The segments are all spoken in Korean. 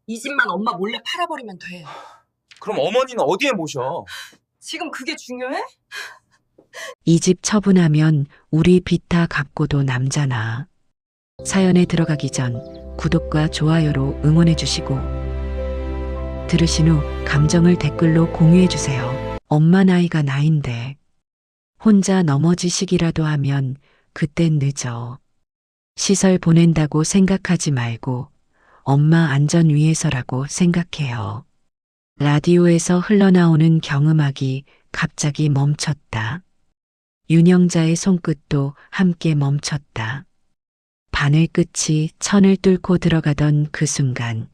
이 집만 엄마 몰래 팔아버리면 돼. 그럼 어머니는 어디에 모셔? 지금 그게 중요해? 이 집 처분하면 우리 빚 다 갚고도 남잖아. 사연에 들어가기 전 구독과 좋아요로 응원해 주시고 들으신 후 감정을 댓글로 공유해 주세요. 엄마 나이가 나인데 혼자 넘어지시기라도 하면 그땐 늦어. 시설 보낸다고 생각하지 말고 엄마 안전 위해서라고 생각해요. 라디오에서 흘러나오는 경음악이 갑자기 멈췄다. 윤영자의 손끝도 함께 멈췄다. 바늘 끝이 천을 뚫고 들어가던 그 순간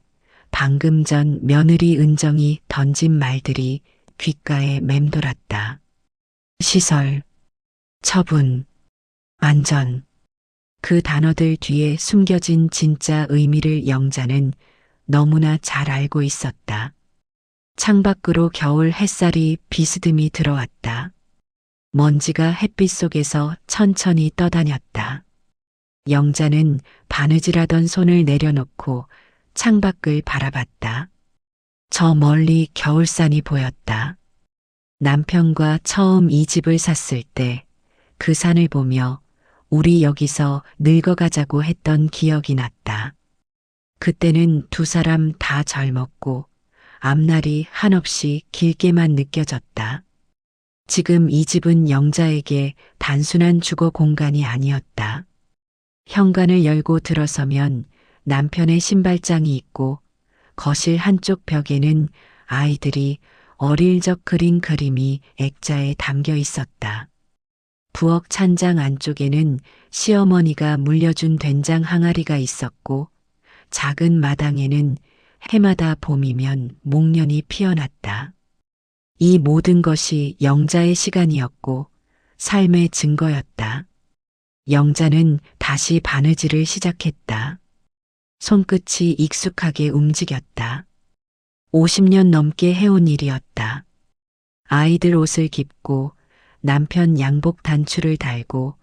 방금 전 며느리 은정이 던진 말들이 귓가에 맴돌았다. 시설, 처분, 안전. 그 단어들 뒤에 숨겨진 진짜 의미를 영자는 너무나 잘 알고 있었다. 창밖으로 겨울 햇살이 비스듬히 들어왔다. 먼지가 햇빛 속에서 천천히 떠다녔다. 영자는 바느질하던 손을 내려놓고 창밖을 바라봤다. 저 멀리 겨울산이 보였다. 남편과 처음 이 집을 샀을 때 그 산을 보며 우리 여기서 늙어가자고 했던 기억이 났다. 그때는 두 사람 다 젊었고 앞날이 한없이 길게만 느껴졌다. 지금 이 집은 영자에게 단순한 주거 공간이 아니었다. 현관을 열고 들어서면 남편의 신발장이 있고 거실 한쪽 벽에는 아이들이 어릴 적 그린 그림이 액자에 담겨 있었다. 부엌 찬장 안쪽에는 시어머니가 물려준 된장 항아리가 있었고 작은 마당에는 해마다 봄이면 목련이 피어났다. 이 모든 것이 영자의 시간이었고 삶의 증거였다. 영자는 다시 바느질을 시작했다. 손끝이 익숙하게 움직였다. 50년 넘게 해온 일이었다. 아이들 옷을 깁고 남편 양복 단추를 달고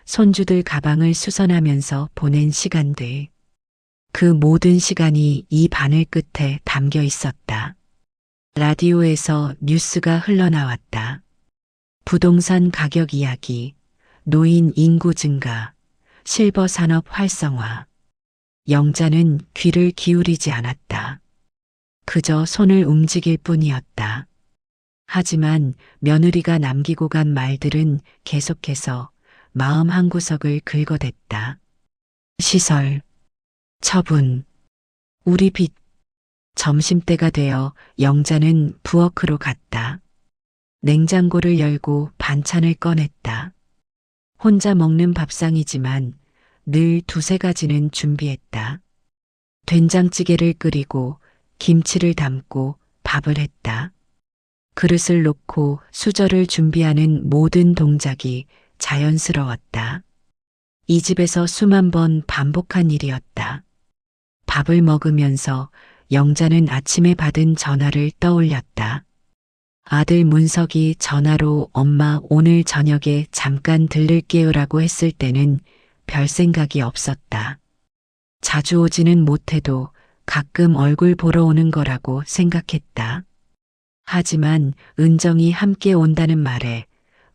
손주들 가방을 수선하면서 보낸 시간들. 그 모든 시간이 이 바늘 끝에 담겨 있었다. 라디오에서 뉴스가 흘러나왔다. 부동산 가격 이야기, 노인 인구 증가, 실버 산업 활성화. 영자는 귀를 기울이지 않았다. 그저 손을 움직일 뿐이었다. 하지만 며느리가 남기고 간 말들은 계속해서 마음 한구석을 긁어댔다. 시설, 처분, 우리 빚. 점심때가 되어 영자는 부엌으로 갔다. 냉장고를 열고 반찬을 꺼냈다. 혼자 먹는 밥상이지만 늘 두세 가지는 준비했다. 된장찌개를 끓이고 김치를 담고 밥을 했다. 그릇을 놓고 수저를 준비하는 모든 동작이 자연스러웠다. 이 집에서 수만 번 반복한 일이었다. 밥을 먹으면서 영자는 아침에 받은 전화를 떠올렸다. 아들 문석이 전화로 엄마 오늘 저녁에 잠깐 들를게요라고 했을 때는 별 생각이 없었다. 자주 오지는 못해도 가끔 얼굴 보러 오는 거라고 생각했다. 하지만 은정이 함께 온다는 말에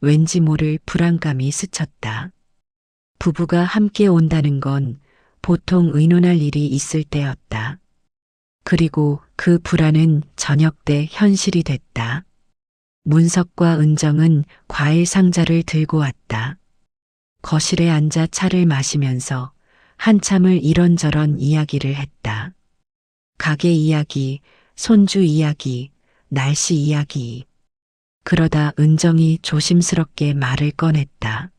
왠지 모를 불안감이 스쳤다. 부부가 함께 온다는 건 보통 의논할 일이 있을 때였다. 그리고 그 불안은 저녁 때 현실이 됐다. 문석과 은정은 과일 상자를 들고 왔다. 거실에 앉아 차를 마시면서 한참을 이런저런 이야기를 했다. 가게 이야기, 손주 이야기, 날씨 이야기. 그러다 은정이 조심스럽게 말을 꺼냈다.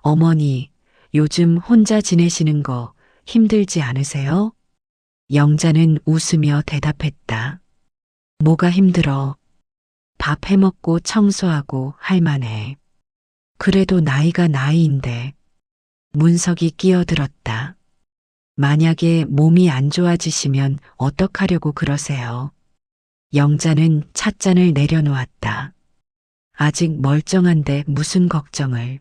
어머니, 요즘 혼자 지내시는 거 힘들지 않으세요? 영자는 웃으며 대답했다. 뭐가 힘들어? 밥 해먹고 청소하고 할 만해. 그래도 나이가 나이인데. 문석이 끼어들었다. 만약에 몸이 안 좋아지시면 어떡하려고 그러세요? 영자는 찻잔을 내려놓았다. 아직 멀쩡한데 무슨 걱정을.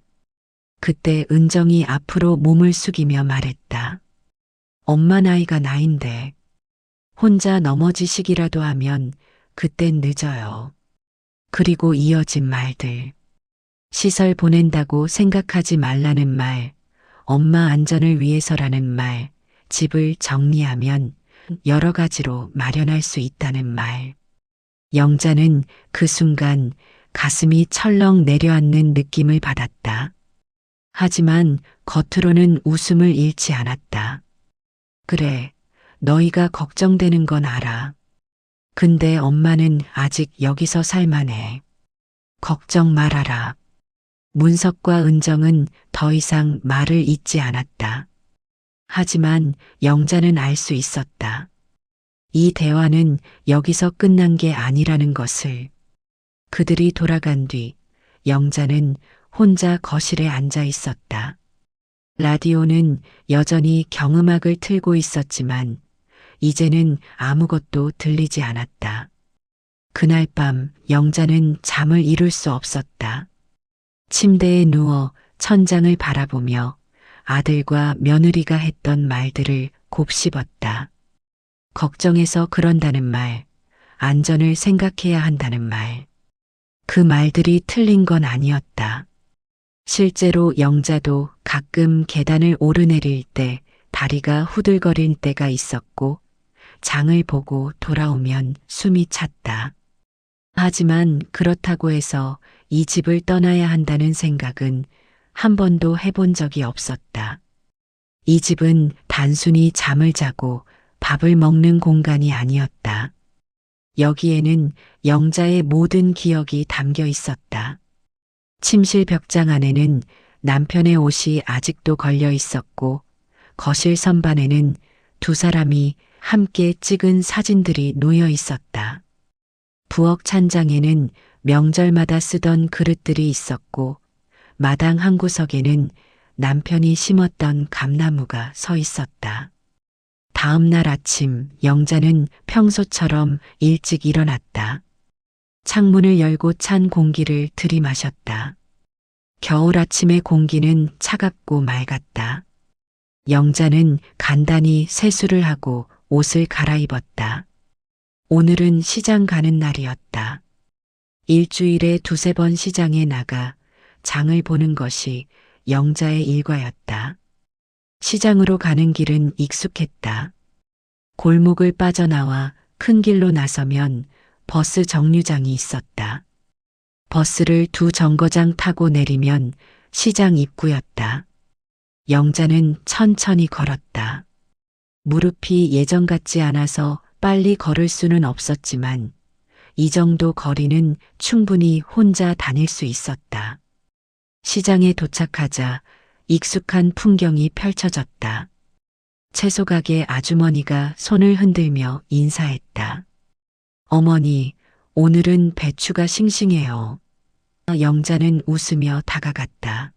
그때 은정이 앞으로 몸을 숙이며 말했다. 엄마 나이가 나인데 혼자 넘어지시기라도 하면 그땐 늦어요. 그리고 이어진 말들. 시설 보낸다고 생각하지 말라는 말, 엄마 안전을 위해서라는 말, 집을 정리하면 여러 가지로 마련할 수 있다는 말. 영자는 그 순간 가슴이 철렁 내려앉는 느낌을 받았다. 하지만 겉으로는 웃음을 잃지 않았다. 그래, 너희가 걱정되는 건 알아. 근데 엄마는 아직 여기서 살만해. 걱정 말아라. 문석과 은정은 더 이상 말을 잇지 않았다. 하지만 영자는 알 수 있었다. 이 대화는 여기서 끝난 게 아니라는 것을. 그들이 돌아간 뒤 영자는 혼자 거실에 앉아 있었다. 라디오는 여전히 경음악을 틀고 있었지만 이제는 아무것도 들리지 않았다. 그날 밤 영자는 잠을 이룰 수 없었다. 침대에 누워 천장을 바라보며 아들과 며느리가 했던 말들을 곱씹었다. 걱정해서 그런다는 말, 안전을 생각해야 한다는 말. 그 말들이 틀린 건 아니었다. 실제로 영자도 가끔 계단을 오르내릴 때 다리가 후들거릴 때가 있었고 장을 보고 돌아오면 숨이 찼다. 하지만 그렇다고 해서 이 집을 떠나야 한다는 생각은 한 번도 해본 적이 없었다. 이 집은 단순히 잠을 자고 밥을 먹는 공간이 아니었다. 여기에는 영자의 모든 기억이 담겨 있었다. 침실 벽장 안에는 남편의 옷이 아직도 걸려 있었고 거실 선반에는 두 사람이 함께 찍은 사진들이 놓여 있었다. 부엌 찬장에는 명절마다 쓰던 그릇들이 있었고 마당 한 구석에는 남편이 심었던 감나무가 서 있었다. 다음 날 아침 영자는 평소처럼 일찍 일어났다. 창문을 열고 찬 공기를 들이마셨다. 겨울 아침의 공기는 차갑고 맑았다. 영자는 간단히 세수를 하고 옷을 갈아입었다. 오늘은 시장 가는 날이었다. 일주일에 두세 번 시장에 나가 장을 보는 것이 영자의 일과였다. 시장으로 가는 길은 익숙했다. 골목을 빠져나와 큰 길로 나서면 버스 정류장이 있었다. 버스를 두 정거장 타고 내리면 시장 입구였다. 영자는 천천히 걸었다. 무릎이 예전 같지 않아서 빨리 걸을 수는 없었지만 이 정도 거리는 충분히 혼자 다닐 수 있었다. 시장에 도착하자 익숙한 풍경이 펼쳐졌다. 채소 가게 아주머니가 손을 흔들며 인사했다. 어머니, 오늘은 배추가 싱싱해요. 영자는 웃으며 다가갔다.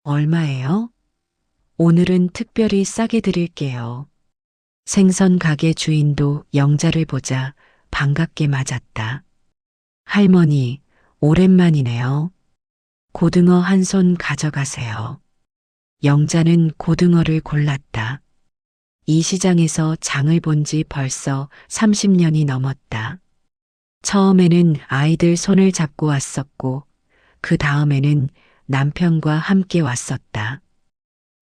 얼마예요? 오늘은 특별히 싸게 드릴게요. 생선 가게 주인도 영자를 보자 반갑게 맞았다. 할머니, 오랜만이네요. 고등어 한 손 가져가세요. 영자는 고등어를 골랐다. 이 시장에서 장을 본 지 벌써 30년이 넘었다. 처음에는 아이들 손을 잡고 왔었고 그 다음에는 남편과 함께 왔었다.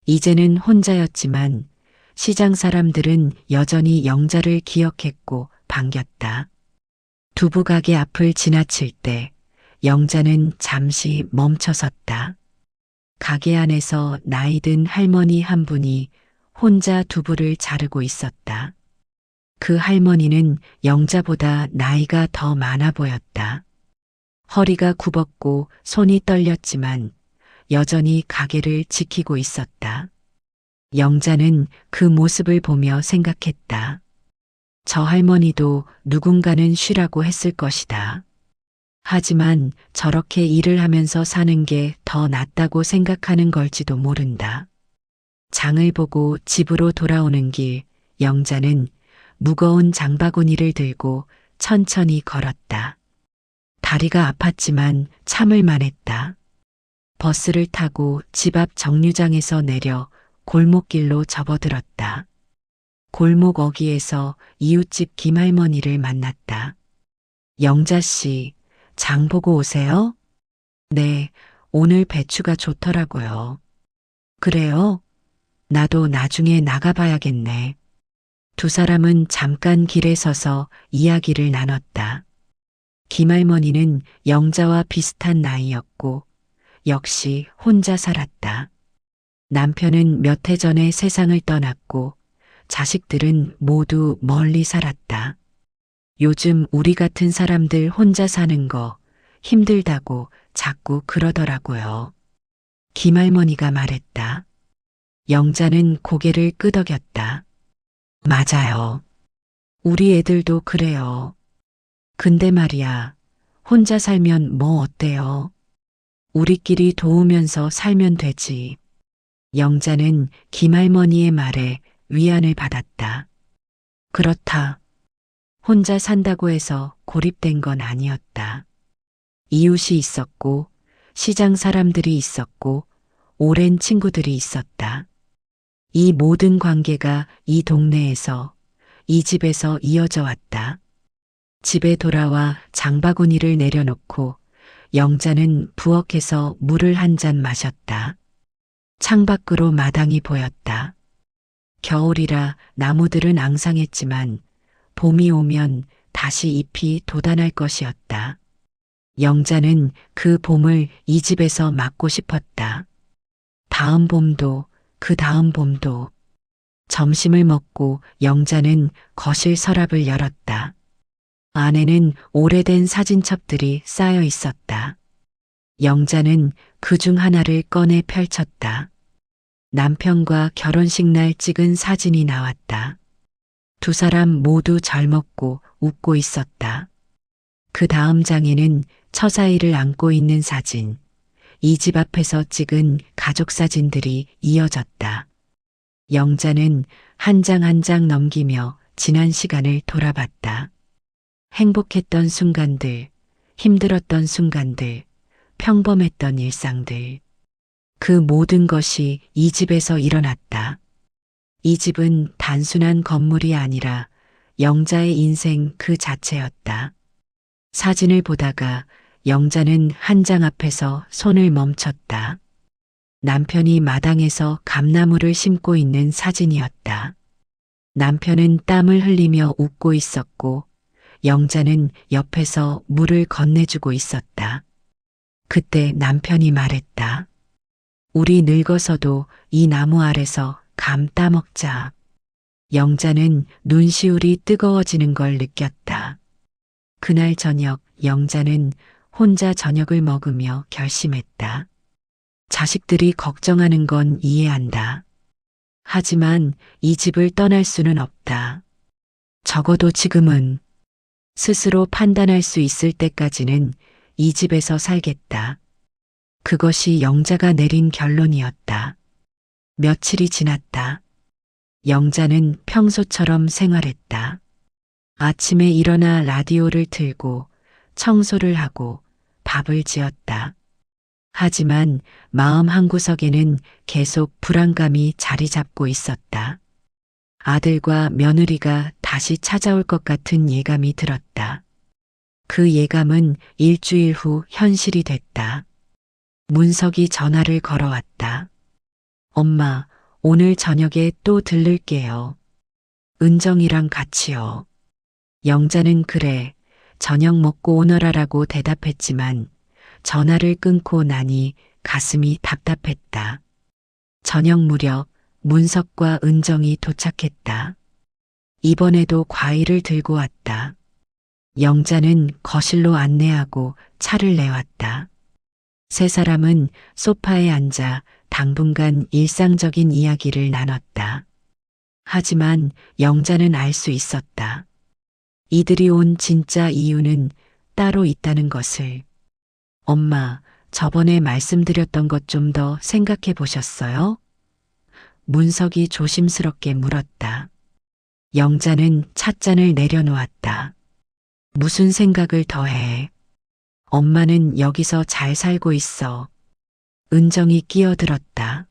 이제는 혼자였지만 시장 사람들은 여전히 영자를 기억했고 반겼다. 두부 가게 앞을 지나칠 때 영자는 잠시 멈춰섰다. 가게 안에서 나이 든 할머니 한 분이 혼자 두부를 자르고 있었다. 그 할머니는 영자보다 나이가 더 많아 보였다. 허리가 굽었고 손이 떨렸지만 여전히 가게를 지키고 있었다. 영자는 그 모습을 보며 생각했다. 저 할머니도 누군가는 쉬라고 했을 것이다. 하지만 저렇게 일을 하면서 사는 게 더 낫다고 생각하는 걸지도 모른다. 장을 보고 집으로 돌아오는 길, 영자는 무거운 장바구니를 들고 천천히 걸었다. 다리가 아팠지만 참을 만했다. 버스를 타고 집 앞 정류장에서 내려 골목길로 접어들었다. 골목 어귀에서 이웃집 김할머니를 만났다. 영자 씨, 장 보고 오세요? 네, 오늘 배추가 좋더라고요. 그래요? 나도 나중에 나가봐야겠네. 두 사람은 잠깐 길에 서서 이야기를 나눴다. 김할머니는 영자와 비슷한 나이였고, 역시 혼자 살았다. 남편은 몇 해 전에 세상을 떠났고, 자식들은 모두 멀리 살았다. 요즘 우리 같은 사람들 혼자 사는 거 힘들다고 자꾸 그러더라고요. 김할머니가 말했다. 영자는 고개를 끄덕였다. 맞아요. 우리 애들도 그래요. 근데 말이야, 혼자 살면 뭐 어때요? 우리끼리 도우면서 살면 되지. 영자는 김할머니의 말에 위안을 받았다. 그렇다. 혼자 산다고 해서 고립된 건 아니었다. 이웃이 있었고, 시장 사람들이 있었고, 오랜 친구들이 있었다. 이 모든 관계가 이 동네에서, 이 집에서 이어져 왔다. 집에 돌아와 장바구니를 내려놓고 영자는 부엌에서 물을 한 잔 마셨다. 창밖으로 마당이 보였다. 겨울이라 나무들은 앙상했지만 봄이 오면 다시 잎이 돋아날 것이었다. 영자는 그 봄을 이 집에서 맞고 싶었다. 다음 봄도 그 다음 봄도. 점심을 먹고 영자는 거실 서랍을 열었다. 안에는 오래된 사진첩들이 쌓여 있었다. 영자는 그 중 하나를 꺼내 펼쳤다. 남편과 결혼식 날 찍은 사진이 나왔다. 두 사람 모두 젊었고 웃고 있었다. 그 다음 장에는 처사이를 안고 있는 사진, 이 집 앞에서 찍은 가족 사진들이 이어졌다. 영자는 한 장 한 장 넘기며 지난 시간을 돌아봤다. 행복했던 순간들, 힘들었던 순간들, 평범했던 일상들. 그 모든 것이 이 집에서 일어났다. 이 집은 단순한 건물이 아니라 영자의 인생 그 자체였다. 사진을 보다가 영자는 한 장 앞에서 손을 멈췄다. 남편이 마당에서 감나무를 심고 있는 사진이었다. 남편은 땀을 흘리며 웃고 있었고 영자는 옆에서 물을 건네주고 있었다. 그때 남편이 말했다. 우리 늙어서도 이 나무 아래서 감 따먹자. 영자는 눈시울이 뜨거워지는 걸 느꼈다. 그날 저녁 영자는 혼자 저녁을 먹으며 결심했다. 자식들이 걱정하는 건 이해한다. 하지만 이 집을 떠날 수는 없다. 적어도 지금은 스스로 판단할 수 있을 때까지는 이 집에서 살겠다. 그것이 영자가 내린 결론이었다. 며칠이 지났다. 영자는 평소처럼 생활했다. 아침에 일어나 라디오를 틀고 청소를 하고 밥을 지었다. 하지만 마음 한구석에는 계속 불안감이 자리 잡고 있었다. 아들과 며느리가 다시 찾아올 것 같은 예감이 들었다. 그 예감은 일주일 후 현실이 됐다. 문석이 전화를 걸어왔다. 엄마, 오늘 저녁에 또 들를게요. 은정이랑 같이요. 영자는 그래, 저녁 먹고 오너라라고 대답했지만 전화를 끊고 나니 가슴이 답답했다. 저녁 무렵 문석과 은정이 도착했다. 이번에도 과일을 들고 왔다. 영자는 거실로 안내하고 차를 내왔다. 세 사람은 소파에 앉아 당분간 일상적인 이야기를 나눴다. 하지만 영자는 알 수 있었다. 이들이 온 진짜 이유는 따로 있다는 것을. 엄마, 저번에 말씀드렸던 것 좀 더 생각해 보셨어요? 문석이 조심스럽게 물었다. 영자는 찻잔을 내려놓았다. 무슨 생각을 더해? 엄마는 여기서 잘 살고 있어. 은정이 끼어들었다.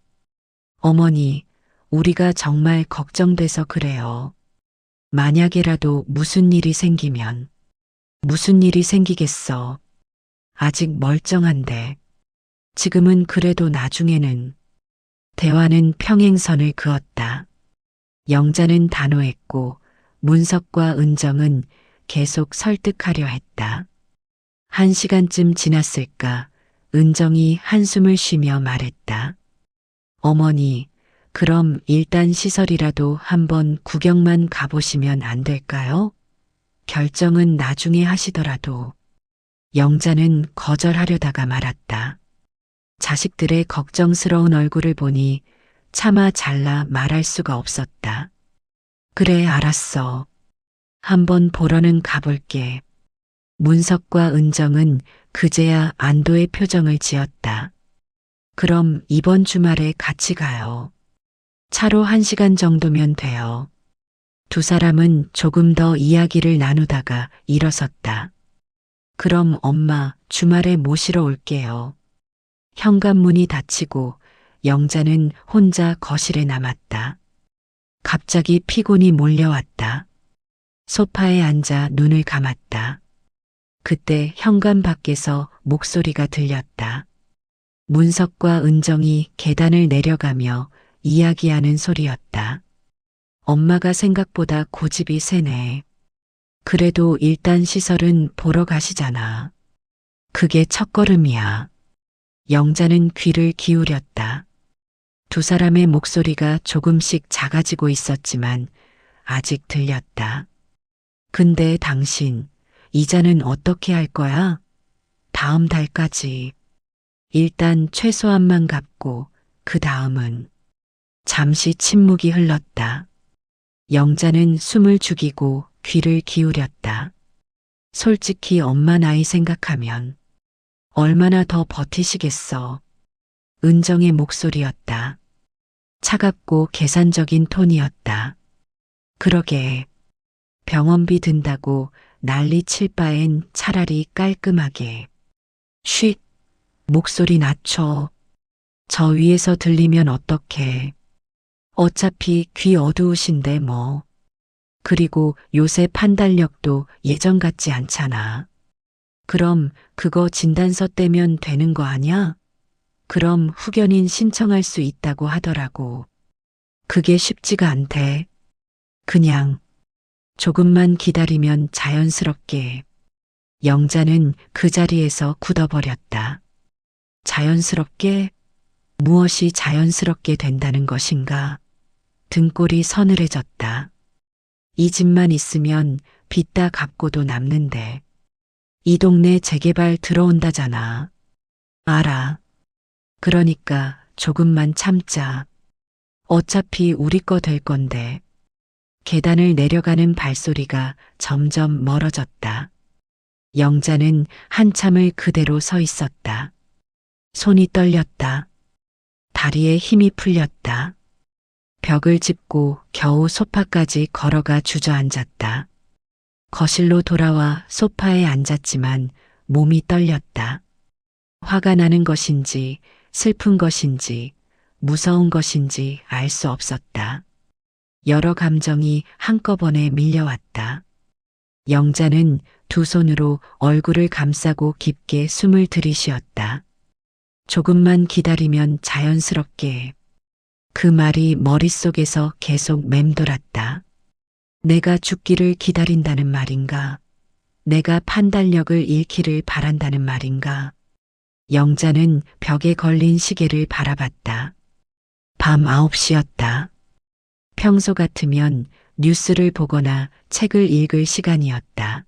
어머니, 우리가 정말 걱정돼서 그래요. 만약에라도 무슨 일이 생기면, 무슨 일이 생기겠어. 아직 멀쩡한데. 지금은 그래도 나중에는. 대화는 평행선을 그었다. 영자는 단호했고 문석과 은정은 계속 설득하려 했다. 1시간쯤 지났을까 은정이 한숨을 쉬며 말했다. 어머니, 그럼 일단 시설이라도 한번 구경만 가보시면 안 될까요? 결정은 나중에 하시더라도. 영자는 거절하려다가 말았다. 자식들의 걱정스러운 얼굴을 보니 차마 잘라 말할 수가 없었다. 그래, 알았어. 한번 보러는 가볼게. 문석과 은정은 그제야 안도의 표정을 지었다. 그럼 이번 주말에 같이 가요. 차로 1시간 정도면 돼요. 두 사람은 조금 더 이야기를 나누다가 일어섰다. 그럼 엄마, 주말에 모시러 올게요. 현관문이 닫히고 영자는 혼자 거실에 남았다. 갑자기 피곤이 몰려왔다. 소파에 앉아 눈을 감았다. 그때 현관 밖에서 목소리가 들렸다. 문석과 은정이 계단을 내려가며 이야기하는 소리였다. 엄마가 생각보다 고집이 세네. 그래도 일단 시설은 보러 가시잖아. 그게 첫걸음이야. 영자는 귀를 기울였다. 두 사람의 목소리가 조금씩 작아지고 있었지만 아직 들렸다. 근데 당신, 이자는 어떻게 할 거야? 다음 달까지. 일단 최소한만 갚고 그 다음은. 잠시 침묵이 흘렀다. 영자는 숨을 죽이고 귀를 기울였다. 솔직히 엄마 나이 생각하면 얼마나 더 버티시겠어. 은정의 목소리였다. 차갑고 계산적인 톤이었다. 그러게. 병원비 든다고 난리 칠 바엔 차라리 깔끔하게. 쉿. 목소리 낮춰. 저 위에서 들리면 어떡해. 어차피 귀 어두우신데 뭐. 그리고 요새 판단력도 예전 같지 않잖아. 그럼 그거 진단서 떼면 되는 거 아냐? 그럼 후견인 신청할 수 있다고 하더라고. 그게 쉽지가 않대. 그냥 조금만 기다리면 자연스럽게. 영자는 그 자리에서 굳어버렸다. 자연스럽게? 무엇이 자연스럽게 된다는 것인가? 등골이 서늘해졌다. 이 집만 있으면 빚 다 갚고도 남는데. 이 동네 재개발 들어온다잖아. 알아. 그러니까 조금만 참자. 어차피 우리 거 될 건데. 계단을 내려가는 발소리가 점점 멀어졌다. 영자는 한참을 그대로 서 있었다. 손이 떨렸다. 다리에 힘이 풀렸다. 벽을 짚고 겨우 소파까지 걸어가 주저앉았다. 거실로 돌아와 소파에 앉았지만 몸이 떨렸다. 화가 나는 것인지 슬픈 것인지 무서운 것인지 알 수 없었다. 여러 감정이 한꺼번에 밀려왔다. 영자는 두 손으로 얼굴을 감싸고 깊게 숨을 들이쉬었다. 조금만 기다리면 자연스럽게. 그 말이 머릿속에서 계속 맴돌았다. 내가 죽기를 기다린다는 말인가? 내가 판단력을 잃기를 바란다는 말인가? 영자는 벽에 걸린 시계를 바라봤다. 밤 9시였다. 평소 같으면 뉴스를 보거나 책을 읽을 시간이었다.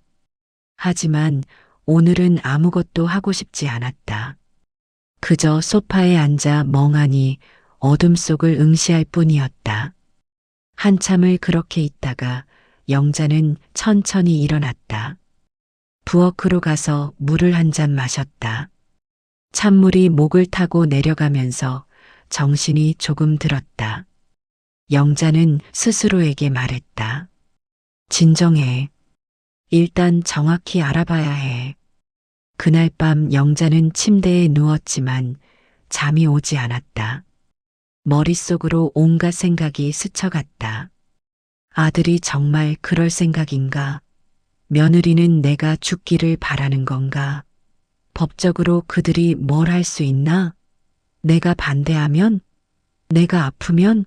하지만 오늘은 아무것도 하고 싶지 않았다. 그저 소파에 앉아 멍하니 어둠 속을 응시할 뿐이었다. 한참을 그렇게 있다가 영자는 천천히 일어났다. 부엌으로 가서 물을 한 잔 마셨다. 찬물이 목을 타고 내려가면서 정신이 조금 들었다. 영자는 스스로에게 말했다. 진정해. 일단 정확히 알아봐야 해. 그날 밤 영자는 침대에 누웠지만 잠이 오지 않았다. 머릿속으로 온갖 생각이 스쳐갔다. 아들이 정말 그럴 생각인가? 며느리는 내가 죽기를 바라는 건가? 법적으로 그들이 뭘 할 수 있나? 내가 반대하면? 내가 아프면?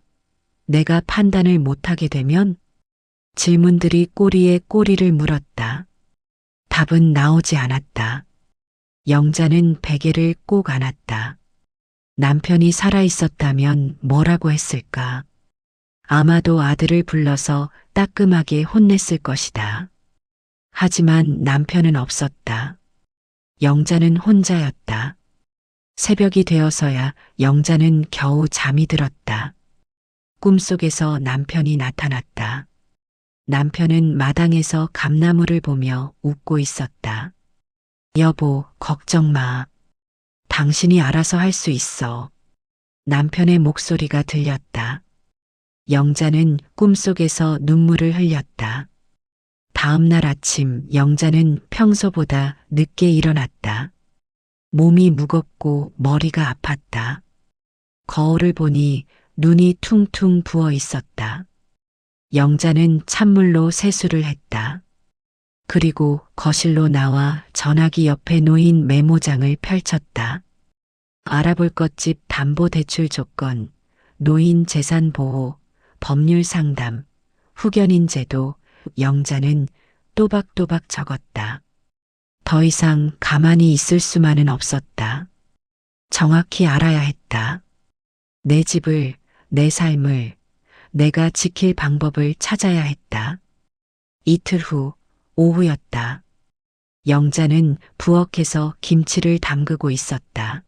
내가 판단을 못하게 되면? 질문들이 꼬리에 꼬리를 물었다. 답은 나오지 않았다. 영자는 베개를 꼭 안았다. 남편이 살아있었다면 뭐라고 했을까? 아마도 아들을 불러서 따끔하게 혼냈을 것이다. 하지만 남편은 없었다. 영자는 혼자였다. 새벽이 되어서야 영자는 겨우 잠이 들었다. 꿈속에서 남편이 나타났다. 남편은 마당에서 감나무를 보며 웃고 있었다. 여보, 걱정 마. 당신이 알아서 할 수 있어. 남편의 목소리가 들렸다. 영자는 꿈속에서 눈물을 흘렸다. 다음 날 아침 영자는 평소보다 늦게 일어났다. 몸이 무겁고 머리가 아팠다. 거울을 보니 눈이 퉁퉁 부어 있었다. 영자는 찬물로 세수를 했다. 그리고 거실로 나와 전화기 옆에 놓인 메모장을 펼쳤다. 알아볼 것집 담보대출 조건, 노인 재산 보호, 법률 상담, 후견인 제도, 영자는 또박또박 적었다. 더 이상 가만히 있을 수만은 없었다. 정확히 알아야 했다. 내 집을, 내 삶을, 내가 지킬 방법을 찾아야 했다. 이틀 후 오후였다. 영자는 부엌에서 김치를 담그고 있었다.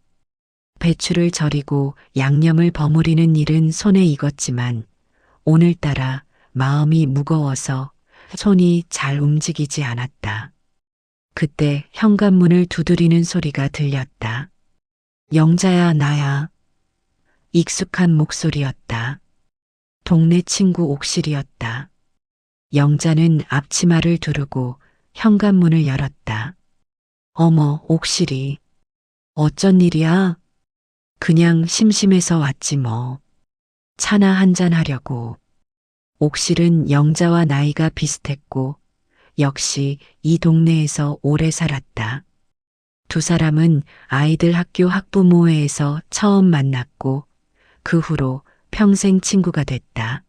배추를 절이고 양념을 버무리는 일은 손에 익었지만 오늘따라 마음이 무거워서 손이 잘 움직이지 않았다. 그때 현관문을 두드리는 소리가 들렸다. 영자야, 나야. 익숙한 목소리였다. 동네 친구 옥실이었다. 영자는 앞치마를 두르고 현관문을 열었다. 어머, 옥실이. 어쩐 일이야? 그냥 심심해서 왔지 뭐. 차나 한잔 하려고. 옥실은 영자와 나이가 비슷했고 역시 이 동네에서 오래 살았다. 두 사람은 아이들 학교 학부모회에서 처음 만났고 그 후로 평생 친구가 됐다.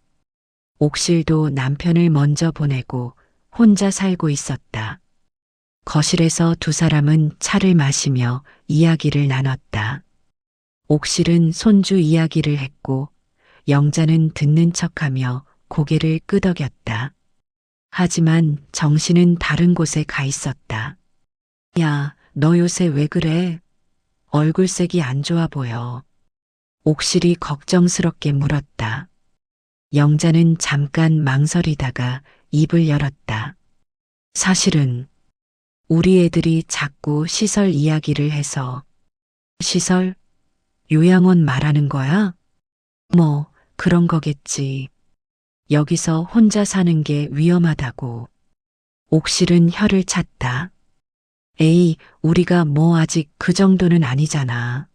옥실도 남편을 먼저 보내고 혼자 살고 있었다. 거실에서 두 사람은 차를 마시며 이야기를 나눴다. 옥실은 손주 이야기를 했고 영자는 듣는 척하며 고개를 끄덕였다. 하지만 정신은 다른 곳에 가 있었다. 야, 너 요새 왜 그래? 얼굴색이 안 좋아 보여. 옥실이 걱정스럽게 물었다. 영자는 잠깐 망설이다가 입을 열었다. 사실은 우리 애들이 자꾸 시설 이야기를 해서. 시설? 요양원 말하는 거야? 뭐 그런 거겠지. 여기서 혼자 사는 게 위험하다고. 옥실은 혀를 찼다. 에이, 우리가 뭐 아직 그 정도는 아니잖아.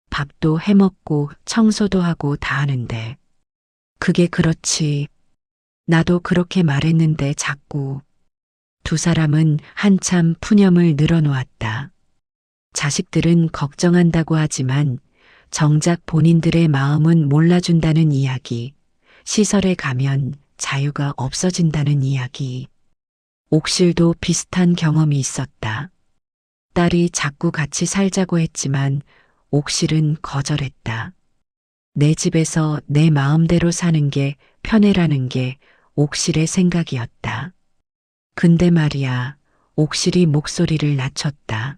밥도 해먹고 청소도 하고 다 하는데. 그게 그렇지. 나도 그렇게 말했는데 자꾸. 두 사람은 한참 푸념을 늘어놓았다. 자식들은 걱정한다고 하지만 정작 본인들의 마음은 몰라준다는 이야기. 시설에 가면 자유가 없어진다는 이야기. 옥실도 비슷한 경험이 있었다. 딸이 자꾸 같이 살자고 했지만 옥실은 거절했다. 내 집에서 내 마음대로 사는 게 편해라는 게 옥실의 생각이었다. 근데 말이야, 옥실이 목소리를 낮췄다.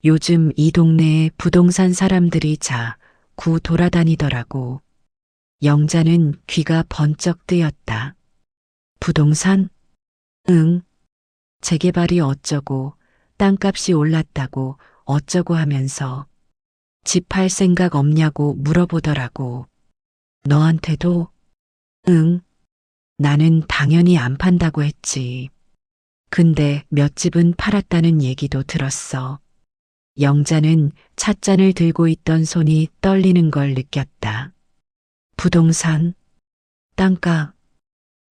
요즘 이 동네에 부동산 사람들이 자꾸 돌아다니더라고. 영자는 귀가 번쩍 뜨였다. 부동산? 응. 재개발이 어쩌고, 땅값이 올랐다고 어쩌고 하면서 집 팔 생각 없냐고 물어보더라고. 너한테도? 응. 나는 당연히 안 판다고 했지. 근데 몇 집은 팔았다는 얘기도 들었어. 영자는 찻잔을 들고 있던 손이 떨리는 걸 느꼈다. 부동산, 땅값,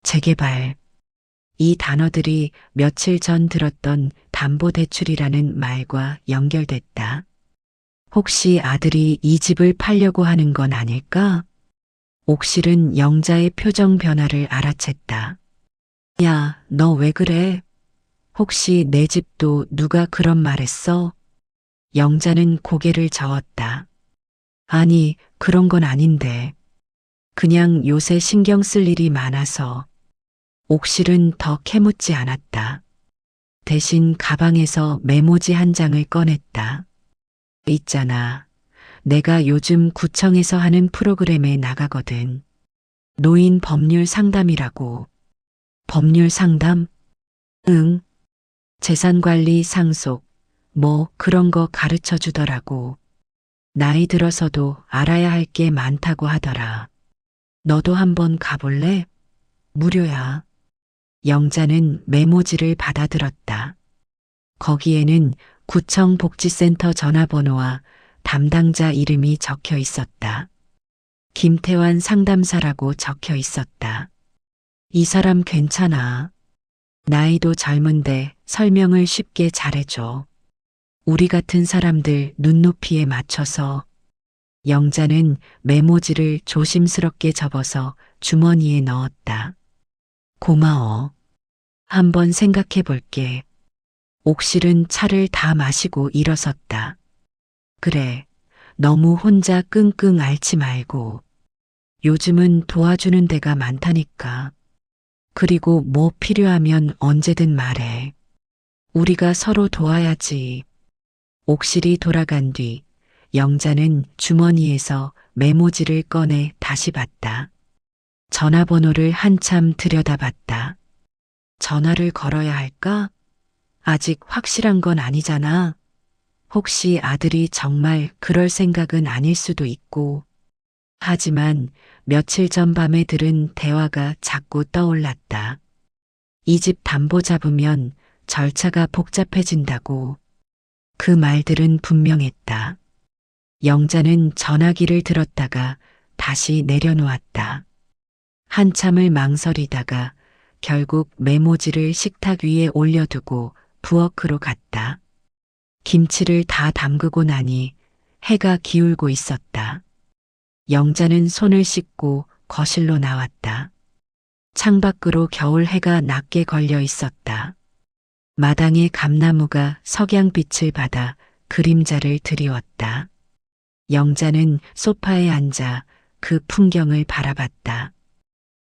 재개발. 이 단어들이 며칠 전 들었던 담보대출이라는 말과 연결됐다. 혹시 아들이 이 집을 팔려고 하는 건 아닐까? 옥실은 영자의 표정 변화를 알아챘다. 야, 너 왜 그래? 혹시 내 집도 누가 그런 말 했어? 영자는 고개를 저었다. 아니, 그런 건 아닌데. 그냥 요새 신경 쓸 일이 많아서. 옥실은 더 캐묻지 않았다. 대신 가방에서 메모지 한 장을 꺼냈다. 있잖아. 내가 요즘 구청에서 하는 프로그램에 나가거든. 노인 법률 상담이라고. 법률 상담? 응. 재산관리 상속, 뭐 그런 거 가르쳐 주더라고. 나이 들어서도 알아야 할 게 많다고 하더라. 너도 한번 가볼래? 무료야. 영자는 메모지를 받아들었다. 거기에는 구청 복지센터 전화번호와 담당자 이름이 적혀 있었다. 김태환 상담사라고 적혀 있었다. 이 사람 괜찮아. 나이도 젊은데 설명을 쉽게 잘해줘. 우리 같은 사람들 눈높이에 맞춰서. 영자는 메모지를 조심스럽게 접어서 주머니에 넣었다. 고마워. 한번 생각해 볼게. 옥실은 차를 다 마시고 일어섰다. 그래, 너무 혼자 끙끙 앓지 말고. 요즘은 도와주는 데가 많다니까. 그리고 뭐 필요하면 언제든 말해. 우리가 서로 도와야지. 옥실이 돌아간 뒤 영자는 주머니에서 메모지를 꺼내 다시 봤다. 전화번호를 한참 들여다봤다. 전화를 걸어야 할까? 아직 확실한 건 아니잖아. 혹시 아들이 정말 그럴 생각은 아닐 수도 있고. 하지만 며칠 전 밤에 들은 대화가 자꾸 떠올랐다. 이 집 담보 잡으면 절차가 복잡해진다고. 그 말들은 분명했다. 영자는 전화기를 들었다가 다시 내려놓았다. 한참을 망설이다가 결국 메모지를 식탁 위에 올려두고 부엌으로 갔다. 김치를 다 담그고 나니 해가 기울고 있었다. 영자는 손을 씻고 거실로 나왔다. 창밖으로 겨울 해가 낮게 걸려 있었다. 마당의 감나무가 석양빛을 받아 그림자를 드리웠다. 영자는 소파에 앉아 그 풍경을 바라봤다.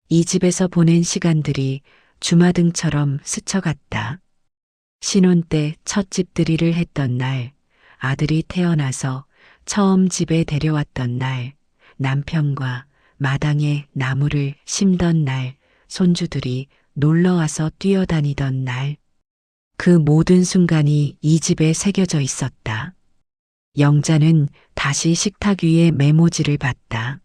이 집에서 보낸 시간들이 주마등처럼 스쳐갔다. 신혼 때 첫 집들이를 했던 날, 아들이 태어나서 처음 집에 데려왔던 날, 남편과 마당에 나무를 심던 날, 손주들이 놀러와서 뛰어다니던 날. 그 모든 순간이 이 집에 새겨져 있었다. 영자는 다시 식탁 위에 메모지를 봤다.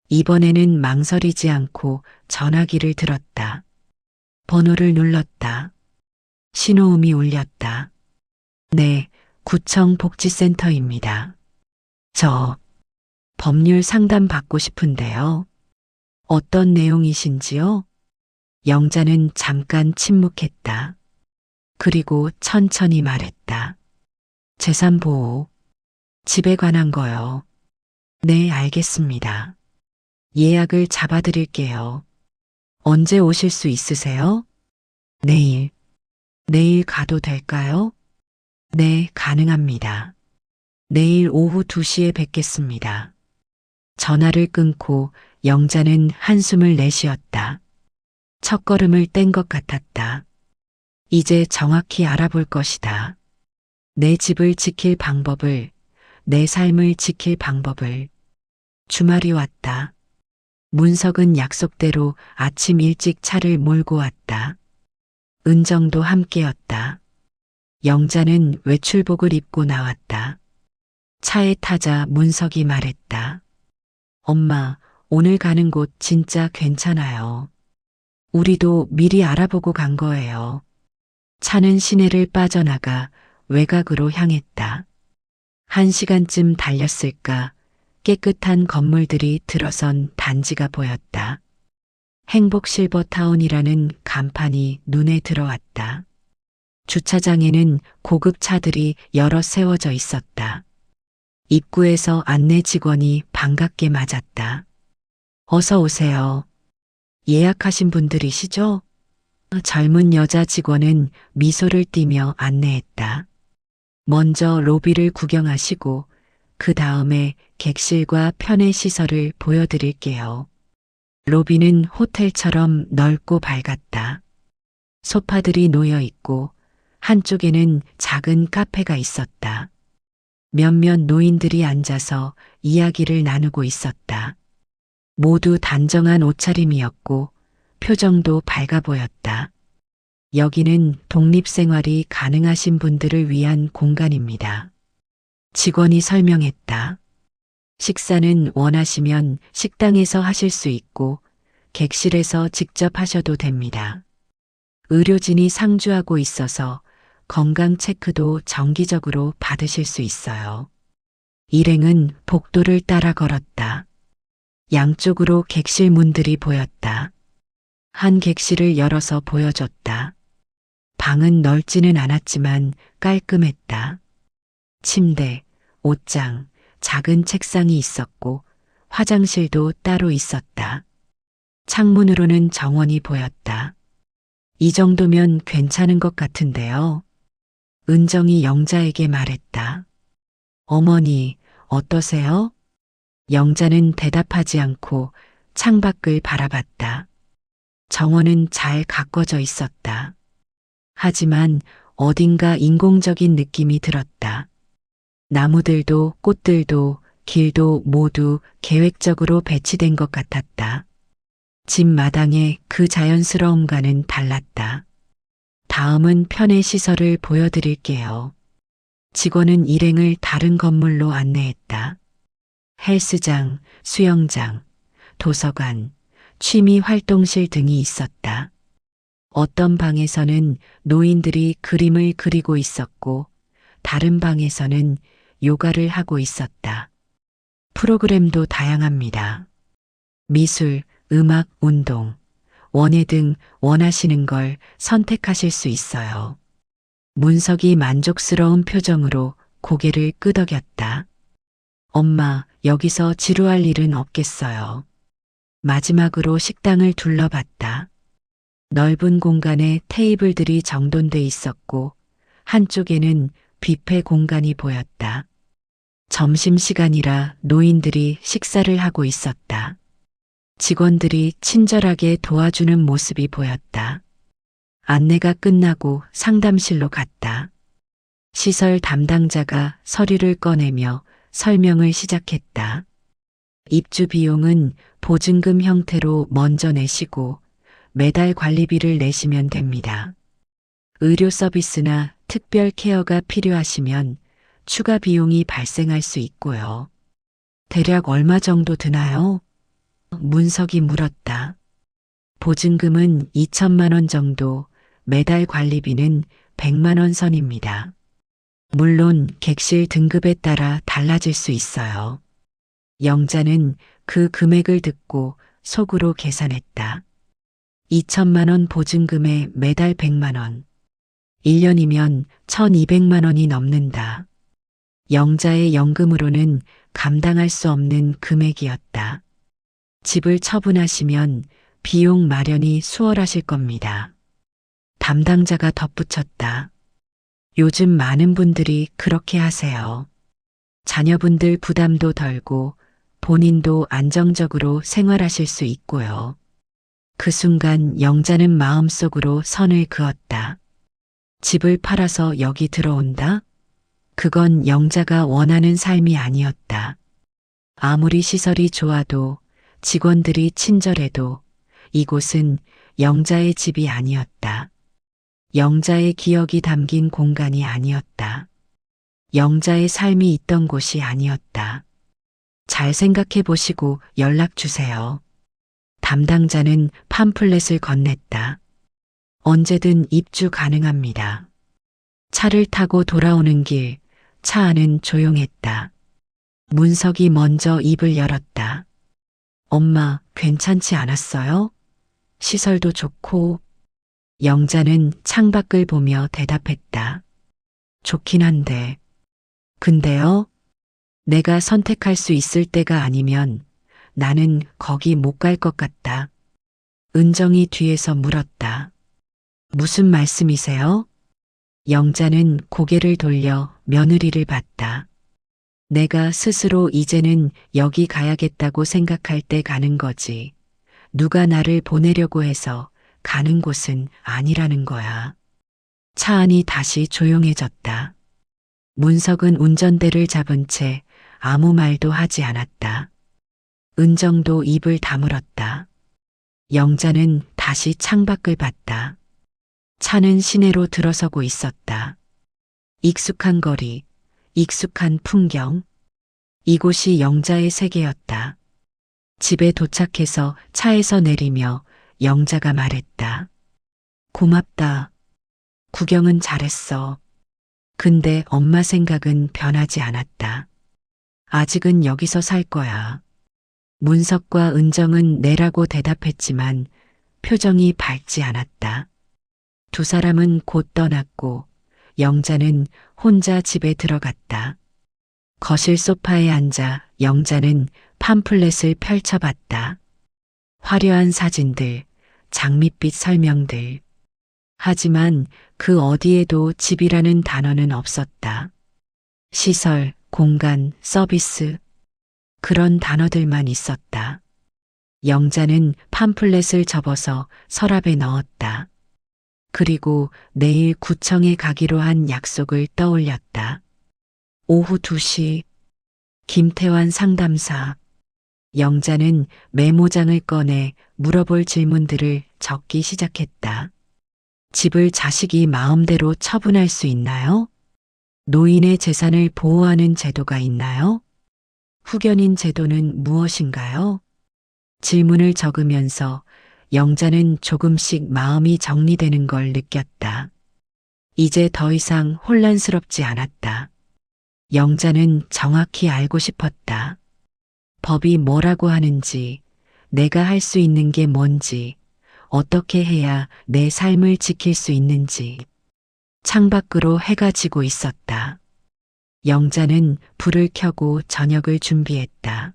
이번에는 망설이지 않고 전화기를 들었다. 번호를 눌렀다. 신호음이 울렸다. 네, 구청 복지센터입니다. 저 법률 상담 받고 싶은데요. 어떤 내용이신지요? 영자는 잠깐 침묵했다. 그리고 천천히 말했다. 재산보호, 집에 관한 거요. 네, 알겠습니다. 예약을 잡아드릴게요. 언제 오실 수 있으세요? 내일. 내일 가도 될까요? 네, 가능합니다. 내일 오후 2시에 뵙겠습니다. 전화를 끊고 영자는 한숨을 내쉬었다. 첫걸음을 뗀 것 같았다. 이제 정확히 알아볼 것이다. 내 집을 지킬 방법을, 내 삶을 지킬 방법을. 주말이 왔다. 문석은 약속대로 아침 일찍 차를 몰고 왔다. 은정도 함께였다. 영자는 외출복을 입고 나왔다. 차에 타자 문석이 말했다. 엄마, 오늘 가는 곳 진짜 괜찮아요. 우리도 미리 알아보고 간 거예요. 차는 시내를 빠져나가 외곽으로 향했다. 1시간쯤 달렸을까 깨끗한 건물들이 들어선 단지가 보였다. 행복 실버타운이라는 간판이 눈에 들어왔다. 주차장에는 고급 차들이 여러 세워져 있었다. 입구에서 안내 직원이 반갑게 맞았다. 어서 오세요. 예약하신 분들이시죠? 젊은 여자 직원은 미소를 띠며 안내했다. 먼저 로비를 구경하시고 그 다음에 객실과 편의 시설을 보여드릴게요. 로비는 호텔처럼 넓고 밝았다. 소파들이 놓여 있고 한쪽에는 작은 카페가 있었다. 몇몇 노인들이 앉아서 이야기를 나누고 있었다. 모두 단정한 옷차림이었고 표정도 밝아 보였다. 여기는 독립생활이 가능하신 분들을 위한 공간입니다. 직원이 설명했다. 식사는 원하시면 식당에서 하실 수 있고 객실에서 직접 하셔도 됩니다. 의료진이 상주하고 있어서 건강 체크도 정기적으로 받으실 수 있어요. 일행은 복도를 따라 걸었다. 양쪽으로 객실 문들이 보였다. 한 객실을 열어서 보여줬다. 방은 넓지는 않았지만 깔끔했다. 침대, 옷장, 작은 책상이 있었고 화장실도 따로 있었다. 창문으로는 정원이 보였다. 이 정도면 괜찮은 것 같은데요. 은정이 영자에게 말했다. 어머니, 어떠세요? 영자는 대답하지 않고 창밖을 바라봤다. 정원은 잘 가꿔져 있었다. 하지만 어딘가 인공적인 느낌이 들었다. 나무들도 꽃들도 길도 모두 계획적으로 배치된 것 같았다. 집 마당의 그 자연스러움과는 달랐다. 다음은 편의 시설을 보여드릴게요. 직원은 일행을 다른 건물로 안내했다. 헬스장, 수영장, 도서관, 취미 활동실 등이 있었다. 어떤 방에서는 노인들이 그림을 그리고 있었고 다른 방에서는 요가를 하고 있었다. 프로그램도 다양합니다. 미술, 음악, 운동, 원예 등 원하시는 걸 선택하실 수 있어요. 문석이 만족스러운 표정으로 고개를 끄덕였다. 엄마, 여기서 지루할 일은 없겠어요. 마지막으로 식당을 둘러봤다. 넓은 공간에 테이블들이 정돈돼 있었고 한쪽에는 뷔페 공간이 보였다. 점심시간이라 노인들이 식사를 하고 있었다. 직원들이 친절하게 도와주는 모습이 보였다. 안내가 끝나고 상담실로 갔다. 시설 담당자가 서류를 꺼내며 설명을 시작했다. 입주 비용은 보증금 형태로 먼저 내시고 매달 관리비를 내시면 됩니다. 의료 서비스나 특별 케어가 필요하시면 추가 비용이 발생할 수 있고요. 대략 얼마 정도 드나요? 문석이 물었다. 보증금은 2천만 원 정도, 매달 관리비는 100만 원 선입니다. 물론 객실 등급에 따라 달라질 수 있어요. 영자는 그 금액을 듣고 속으로 계산했다. 2천만 원 보증금에 매달 100만 원. 1년이면 1,200만 원이 넘는다. 영자의 연금으로는 감당할 수 없는 금액이었다. 집을 처분하시면 비용 마련이 수월하실 겁니다. 담당자가 덧붙였다. 요즘 많은 분들이 그렇게 하세요. 자녀분들 부담도 덜고 본인도 안정적으로 생활하실 수 있고요. 그 순간 영자는 마음속으로 선을 그었다. 집을 팔아서 여기 들어온다? 그건 영자가 원하는 삶이 아니었다. 아무리 시설이 좋아도 직원들이 친절해도 이곳은 영자의 집이 아니었다. 영자의 기억이 담긴 공간이 아니었다. 영자의 삶이 있던 곳이 아니었다. 잘 생각해 보시고 연락 주세요. 담당자는 팜플렛을 건넸다. 언제든 입주 가능합니다. 차를 타고 돌아오는 길, 차 안은 조용했다. 문석이 먼저 입을 열었다. 엄마, 괜찮지 않았어요? 시설도 좋고. 영자는 창밖을 보며 대답했다. 좋긴 한데. 근데요? 내가 선택할 수 있을 때가 아니면 나는 거기 못 갈 것 같다. 은정이 뒤에서 물었다. 무슨 말씀이세요? 영자는 고개를 돌려 며느리를 봤다. 내가 스스로 이제는 여기 가야겠다고 생각할 때 가는 거지. 누가 나를 보내려고 해서 가는 곳은 아니라는 거야. 차 안이 다시 조용해졌다. 문석은 운전대를 잡은 채 아무 말도 하지 않았다. 은정도 입을 다물었다. 영자는 다시 창밖을 봤다. 차는 시내로 들어서고 있었다. 익숙한 거리, 익숙한 풍경. 이곳이 영자의 세계였다. 집에 도착해서 차에서 내리며 영자가 말했다. 고맙다. 구경은 잘했어. 근데 엄마 생각은 변하지 않았다. 아직은 여기서 살 거야. 문석과 은정은 네라고 대답했지만 표정이 밝지 않았다. 두 사람은 곧 떠났고 영자는 혼자 집에 들어갔다. 거실 소파에 앉아 영자는 팜플렛을 펼쳐봤다. 화려한 사진들, 장밋빛 설명들. 하지만 그 어디에도 집이라는 단어는 없었다. 시설, 공간, 서비스. 그런 단어들만 있었다. 영자는 팜플렛을 접어서 서랍에 넣었다. 그리고 내일 구청에 가기로 한 약속을 떠올렸다. 오후 2시, 김태환 상담사. 영자는 메모장을 꺼내 물어볼 질문들을 적기 시작했다. 집을 자식이 마음대로 처분할 수 있나요? 노인의 재산을 보호하는 제도가 있나요? 후견인 제도는 무엇인가요? 질문을 적으면서 영자는 조금씩 마음이 정리되는 걸 느꼈다. 이제 더 이상 혼란스럽지 않았다. 영자는 정확히 알고 싶었다. 법이 뭐라고 하는지, 내가 할 수 있는 게 뭔지, 어떻게 해야 내 삶을 지킬 수 있는지. 창밖으로 해가 지고 있었다. 영자는 불을 켜고 저녁을 준비했다.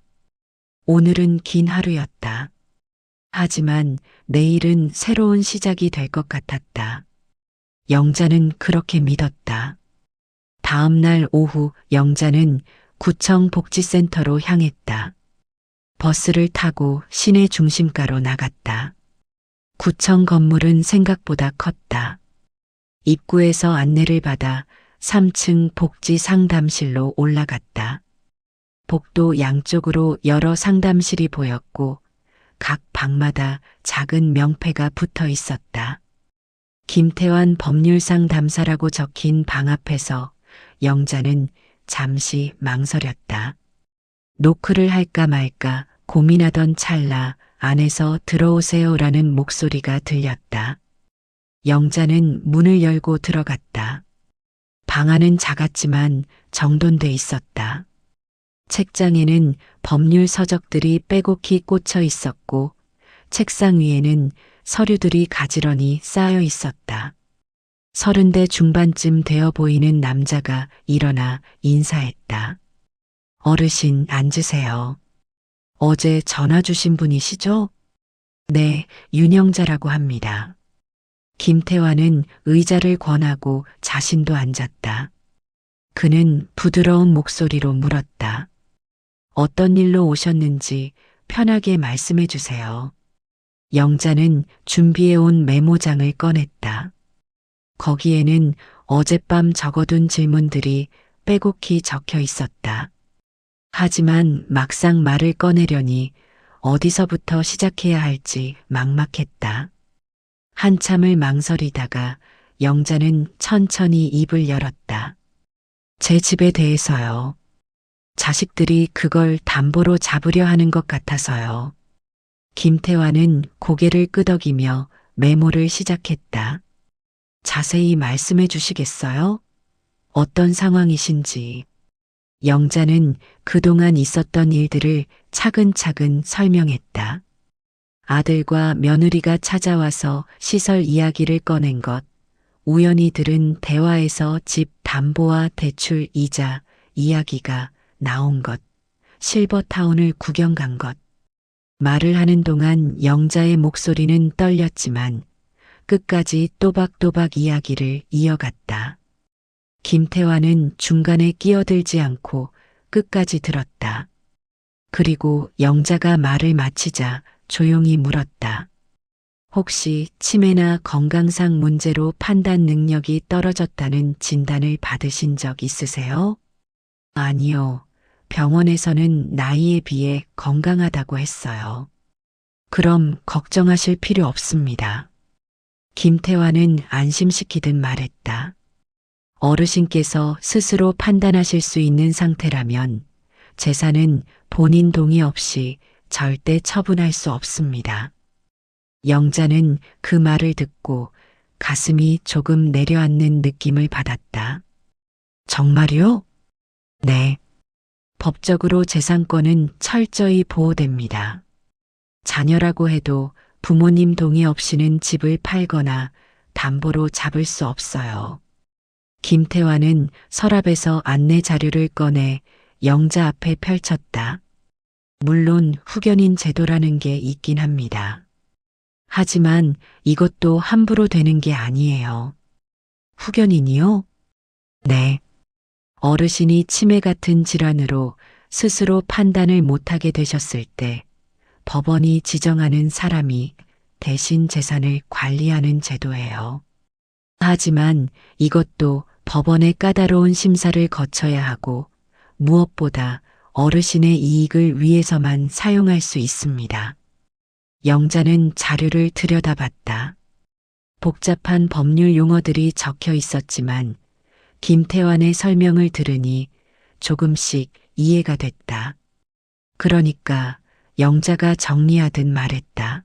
오늘은 긴 하루였다. 하지만 내일은 새로운 시작이 될 것 같았다. 영자는 그렇게 믿었다. 다음 날 오후 영자는 구청 복지센터로 향했다. 버스를 타고 시내 중심가로 나갔다. 구청 건물은 생각보다 컸다. 입구에서 안내를 받아 3층 복지 상담실로 올라갔다. 복도 양쪽으로 여러 상담실이 보였고 각 방마다 작은 명패가 붙어 있었다. 김태환 법률상담사라고 적힌 방 앞에서 영자는 잠시 망설였다. 노크를 할까 말까 고민하던 찰나 안에서 들어오세요라는 목소리가 들렸다. 영자는 문을 열고 들어갔다. 방 안은 작았지만 정돈돼 있었다. 책장에는 법률 서적들이 빼곡히 꽂혀 있었고 책상 위에는 서류들이 가지런히 쌓여 있었다. 30대 중반쯤 되어 보이는 남자가 일어나 인사했다. 어르신 앉으세요. 어제 전화 주신 분이시죠? 네, 윤영자라고 합니다. 김태환은 의자를 권하고 자신도 앉았다. 그는 부드러운 목소리로 물었다. 어떤 일로 오셨는지 편하게 말씀해 주세요. 영자는 준비해온 메모장을 꺼냈다. 거기에는 어젯밤 적어둔 질문들이 빼곡히 적혀 있었다. 하지만 막상 말을 꺼내려니 어디서부터 시작해야 할지 막막했다. 한참을 망설이다가 영자는 천천히 입을 열었다. 제 집에 대해서요. 자식들이 그걸 담보로 잡으려 하는 것 같아서요. 김태환은 고개를 끄덕이며 메모를 시작했다. 자세히 말씀해 주시겠어요? 어떤 상황이신지. 영자는 그동안 있었던 일들을 차근차근 설명했다. 아들과 며느리가 찾아와서 시설 이야기를 꺼낸 것, 우연히 들은 대화에서 집 담보와 대출 이자 이야기가 나온 것, 실버타운을 구경 간 것. 말을 하는 동안 영자의 목소리는 떨렸지만 끝까지 또박또박 이야기를 이어갔다. 김태환은 중간에 끼어들지 않고 끝까지 들었다. 그리고 영자가 말을 마치자 조용히 물었다. 혹시 치매나 건강상 문제로 판단 능력이 떨어졌다는 진단을 받으신 적 있으세요? 아니요. 병원에서는 나이에 비해 건강하다고 했어요. 그럼 걱정하실 필요 없습니다. 김태환은 안심시키듯 말했다. 어르신께서 스스로 판단하실 수 있는 상태라면 재산은 본인 동의 없이 절대 처분할 수 없습니다. 영자는 그 말을 듣고 가슴이 조금 내려앉는 느낌을 받았다. 정말요? 네. 법적으로 재산권은 철저히 보호됩니다. 자녀라고 해도 부모님 동의 없이는 집을 팔거나 담보로 잡을 수 없어요. 김태환은 서랍에서 안내 자료를 꺼내 영자 앞에 펼쳤다. 물론 후견인 제도라는 게 있긴 합니다. 하지만 이것도 함부로 되는 게 아니에요. 후견인이요? 네. 어르신이 치매 같은 질환으로 스스로 판단을 못하게 되셨을 때 법원이 지정하는 사람이 대신 재산을 관리하는 제도예요. 하지만 이것도 법원의 까다로운 심사를 거쳐야 하고 무엇보다 어르신의 이익을 위해서만 사용할 수 있습니다. 영자는 자료를 들여다봤다. 복잡한 법률 용어들이 적혀 있었지만 김태환의 설명을 들으니 조금씩 이해가 됐다. 그러니까 영자가 정리하듯 말했다.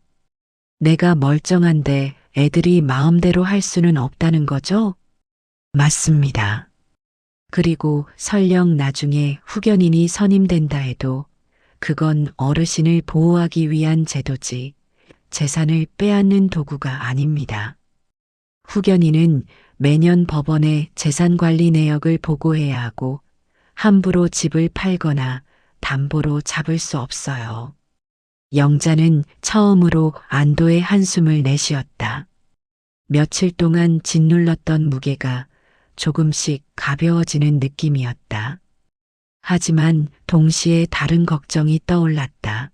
내가 멀쩡한데 애들이 마음대로 할 수는 없다는 거죠? 맞습니다. 그리고 설령 나중에 후견인이 선임된다 해도 그건 어르신을 보호하기 위한 제도지 재산을 빼앗는 도구가 아닙니다. 후견인은 매년 법원에 재산관리 내역을 보고해야 하고 함부로 집을 팔거나 담보로 잡을 수 없어요. 영자는 처음으로 안도의 한숨을 내쉬었다. 며칠 동안 짓눌렀던 무게가 조금씩 가벼워지는 느낌이었다. 하지만 동시에 다른 걱정이 떠올랐다.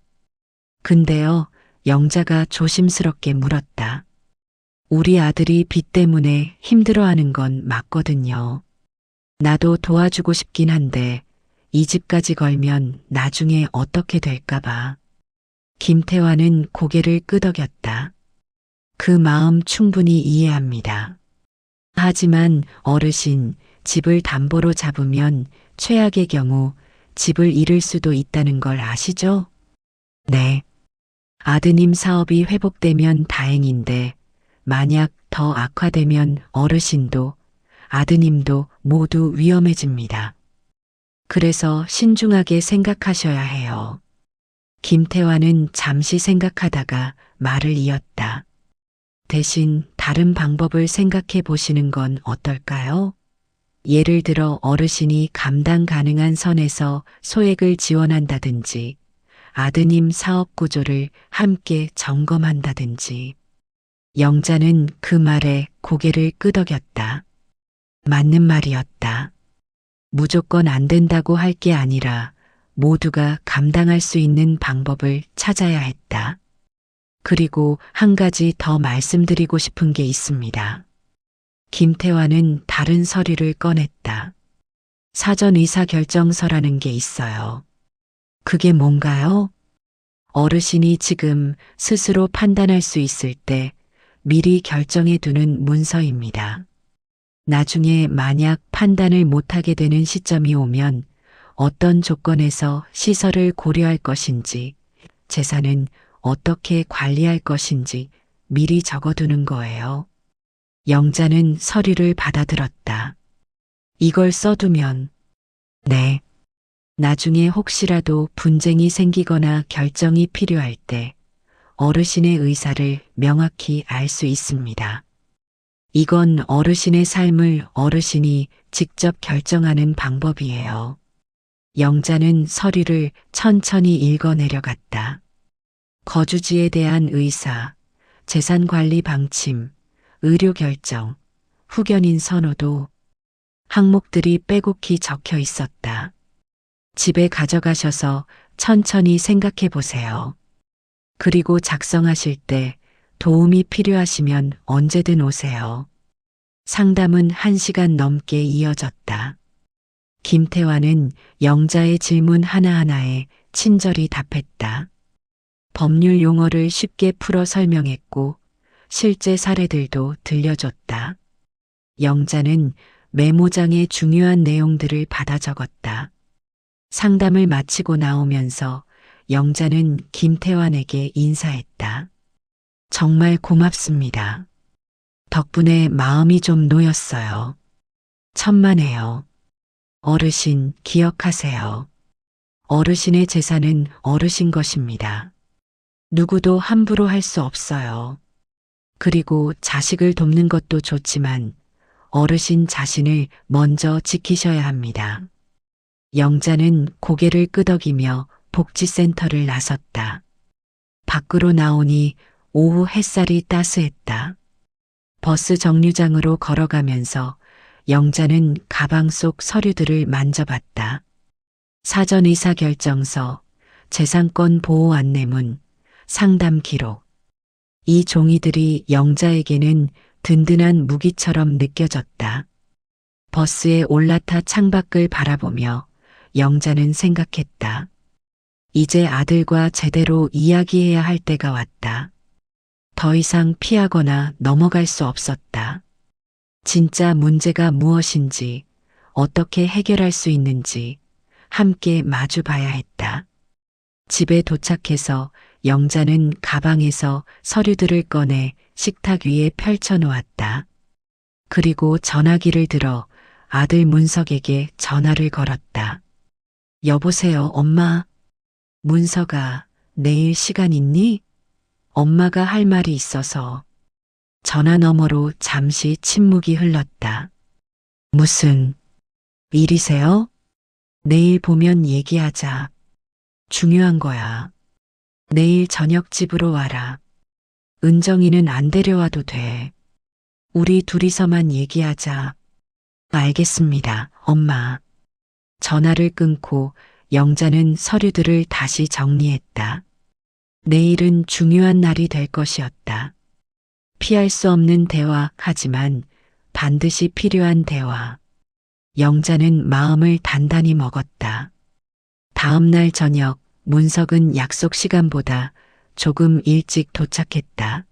근데요, 영자가 조심스럽게 물었다. 우리 아들이 빚 때문에 힘들어하는 건 맞거든요. 나도 도와주고 싶긴 한데 이 집까지 걸면 나중에 어떻게 될까봐. 김태환은 고개를 끄덕였다. 그 마음 충분히 이해합니다. 하지만 어르신, 집을 담보로 잡으면 최악의 경우 집을 잃을 수도 있다는 걸 아시죠? 네. 아드님 사업이 회복되면 다행인데 만약 더 악화되면 어르신도 아드님도 모두 위험해집니다. 그래서 신중하게 생각하셔야 해요. 김태환은 잠시 생각하다가 말을 이었다. 대신 다른 방법을 생각해 보시는 건 어떨까요? 예를 들어 어르신이 감당 가능한 선에서 소액을 지원한다든지 아드님 사업 구조를 함께 점검한다든지. 영자는 그 말에 고개를 끄덕였다. 맞는 말이었다. 무조건 안 된다고 할 게 아니라 모두가 감당할 수 있는 방법을 찾아야 했다. 그리고 한 가지 더 말씀드리고 싶은 게 있습니다. 김태환은 다른 서류를 꺼냈다. 사전 의사결정서라는 게 있어요. 그게 뭔가요? 어르신이 지금 스스로 판단할 수 있을 때 미리 결정해 두는 문서입니다. 나중에 만약 판단을 못하게 되는 시점이 오면 어떤 조건에서 시설을 고려할 것인지, 재산은 어떻게 관리할 것인지 미리 적어두는 거예요. 영자는 서류를 받아들었다. 이걸 써두면, 네, 나중에 혹시라도 분쟁이 생기거나 결정이 필요할 때 어르신의 의사를 명확히 알 수 있습니다. 이건 어르신의 삶을 어르신이 직접 결정하는 방법이에요. 영자는 서류를 천천히 읽어 내려갔다. 거주지에 대한 의사, 재산관리 방침, 의료 결정, 후견인 선호도 항목들이 빼곡히 적혀 있었다. 집에 가져가셔서 천천히 생각해 보세요. 그리고 작성하실 때 도움이 필요하시면 언제든 오세요. 상담은 1시간 넘게 이어졌다. 김태환은 영자의 질문 하나하나에 친절히 답했다. 법률 용어를 쉽게 풀어 설명했고 실제 사례들도 들려줬다. 영자는 메모장에 중요한 내용들을 받아 적었다. 상담을 마치고 나오면서 영자는 김태환에게 인사했다. 정말 고맙습니다. 덕분에 마음이 좀 놓였어요. 천만에요. 어르신 기억하세요. 어르신의 재산은 어르신 것입니다. 누구도 함부로 할 수 없어요. 그리고 자식을 돕는 것도 좋지만 어르신 자신을 먼저 지키셔야 합니다. 영자는 고개를 끄덕이며 복지센터를 나섰다. 밖으로 나오니 오후 햇살이 따스했다. 버스 정류장으로 걸어가면서 영자는 가방 속 서류들을 만져봤다. 사전 의사결정서, 재산권 보호 안내문, 상담 기록. 이 종이들이 영자에게는 든든한 무기처럼 느껴졌다. 버스에 올라타 창밖을 바라보며 영자는 생각했다. 이제 아들과 제대로 이야기해야 할 때가 왔다. 더 이상 피하거나 넘어갈 수 없었다. 진짜 문제가 무엇인지, 어떻게 해결할 수 있는지 함께 마주 봐야 했다. 집에 도착해서 영자는 가방에서 서류들을 꺼내 식탁 위에 펼쳐 놓았다. 그리고 전화기를 들어 아들 문석에게 전화를 걸었다. 여보세요, 엄마. 문석아, 내일 시간 있니? 엄마가 할 말이 있어서. 전화 너머로 잠시 침묵이 흘렀다. 무슨 일이세요? 내일 보면 얘기하자. 중요한 거야. 내일 저녁 집으로 와라. 은정이는 안 데려와도 돼. 우리 둘이서만 얘기하자. 알겠습니다, 엄마. 전화를 끊고 영자는 서류들을 다시 정리했다. 내일은 중요한 날이 될 것이었다. 피할 수 없는 대화, 하지만 반드시 필요한 대화. 영자는 마음을 단단히 먹었다. 다음 날 저녁 문석은 약속 시간보다 조금 일찍 도착했다.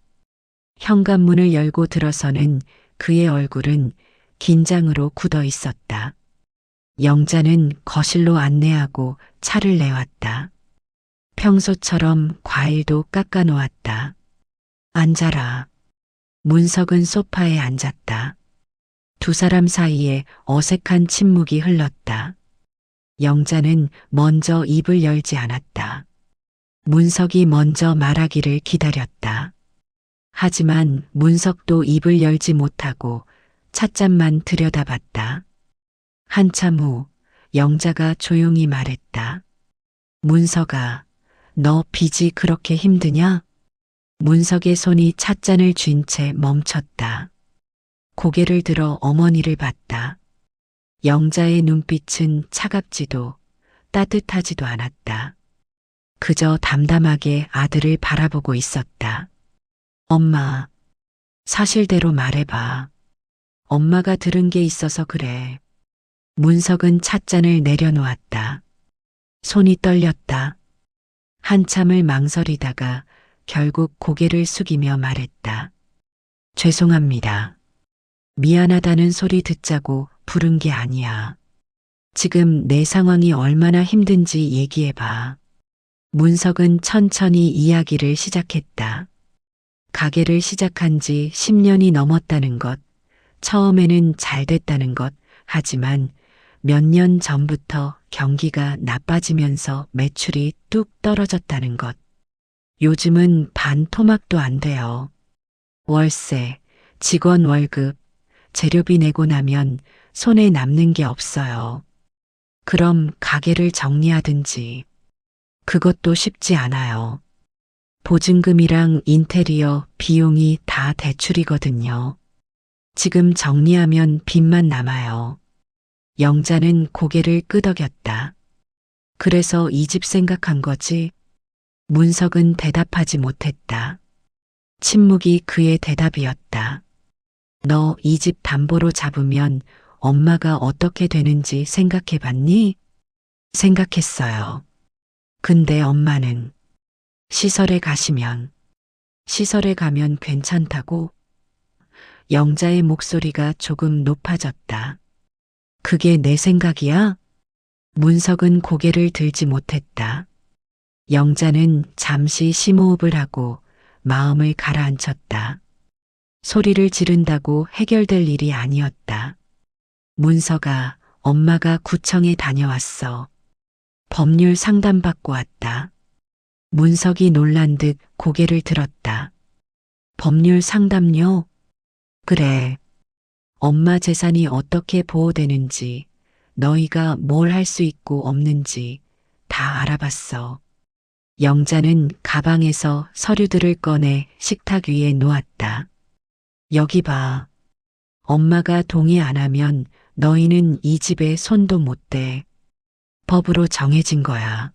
현관문을 열고 들어서는 그의 얼굴은 긴장으로 굳어 있었다. 영자는 거실로 안내하고 차를 내왔다. 평소처럼 과일도 깎아 놓았다. 앉아라. 문석은 소파에 앉았다. 두 사람 사이에 어색한 침묵이 흘렀다. 영자는 먼저 입을 열지 않았다. 문석이 먼저 말하기를 기다렸다. 하지만 문석도 입을 열지 못하고 찻잔만 들여다봤다. 한참 후 영자가 조용히 말했다. 문석아, 너 빚이 그렇게 힘드냐? 문석의 손이 찻잔을 쥔 채 멈췄다. 고개를 들어 어머니를 봤다. 영자의 눈빛은 차갑지도 따뜻하지도 않았다. 그저 담담하게 아들을 바라보고 있었다. 엄마, 사실대로 말해봐. 엄마가 들은 게 있어서 그래. 문석은 찻잔을 내려놓았다. 손이 떨렸다. 한참을 망설이다가 결국 고개를 숙이며 말했다. 죄송합니다. 미안하다는 소리 듣자고 부른 게 아니야. 지금 내 상황이 얼마나 힘든지 얘기해봐. 문석은 천천히 이야기를 시작했다. 가게를 시작한 지 10년이 넘었다는 것, 처음에는 잘 됐다는 것, 하지만 몇 년 전부터 경기가 나빠지면서 매출이 뚝 떨어졌다는 것. 요즘은 반 토막도 안 돼요. 월세, 직원 월급, 재료비 내고 나면 손에 남는 게 없어요. 그럼 가게를 정리하든지. 그것도 쉽지 않아요. 보증금이랑 인테리어 비용이 다 대출이거든요. 지금 정리하면 빚만 남아요. 영자는 고개를 끄덕였다. 그래서 이 집 생각한 거지? 문석은 대답하지 못했다. 침묵이 그의 대답이었다. 너 이 집 담보로 잡으면 엄마가 어떻게 되는지 생각해 봤니? 생각했어요. 근데 엄마는 시설에 가면 괜찮다고? 영자의 목소리가 조금 높아졌다. 그게 내 생각이야? 문석은 고개를 들지 못했다. 영자는 잠시 심호흡을 하고 마음을 가라앉혔다. 소리를 지른다고 해결될 일이 아니었다. 문석아, 엄마가 구청에 다녀왔어. 법률 상담받고 왔다. 문석이 놀란 듯 고개를 들었다. 법률 상담료? 그래. 엄마 재산이 어떻게 보호되는지, 너희가 뭘 할 수 있고 없는지 다 알아봤어. 영자는 가방에서 서류들을 꺼내 식탁 위에 놓았다. 여기 봐. 엄마가 동의 안 하면 너희는 이 집에 손도 못 대. 법으로 정해진 거야.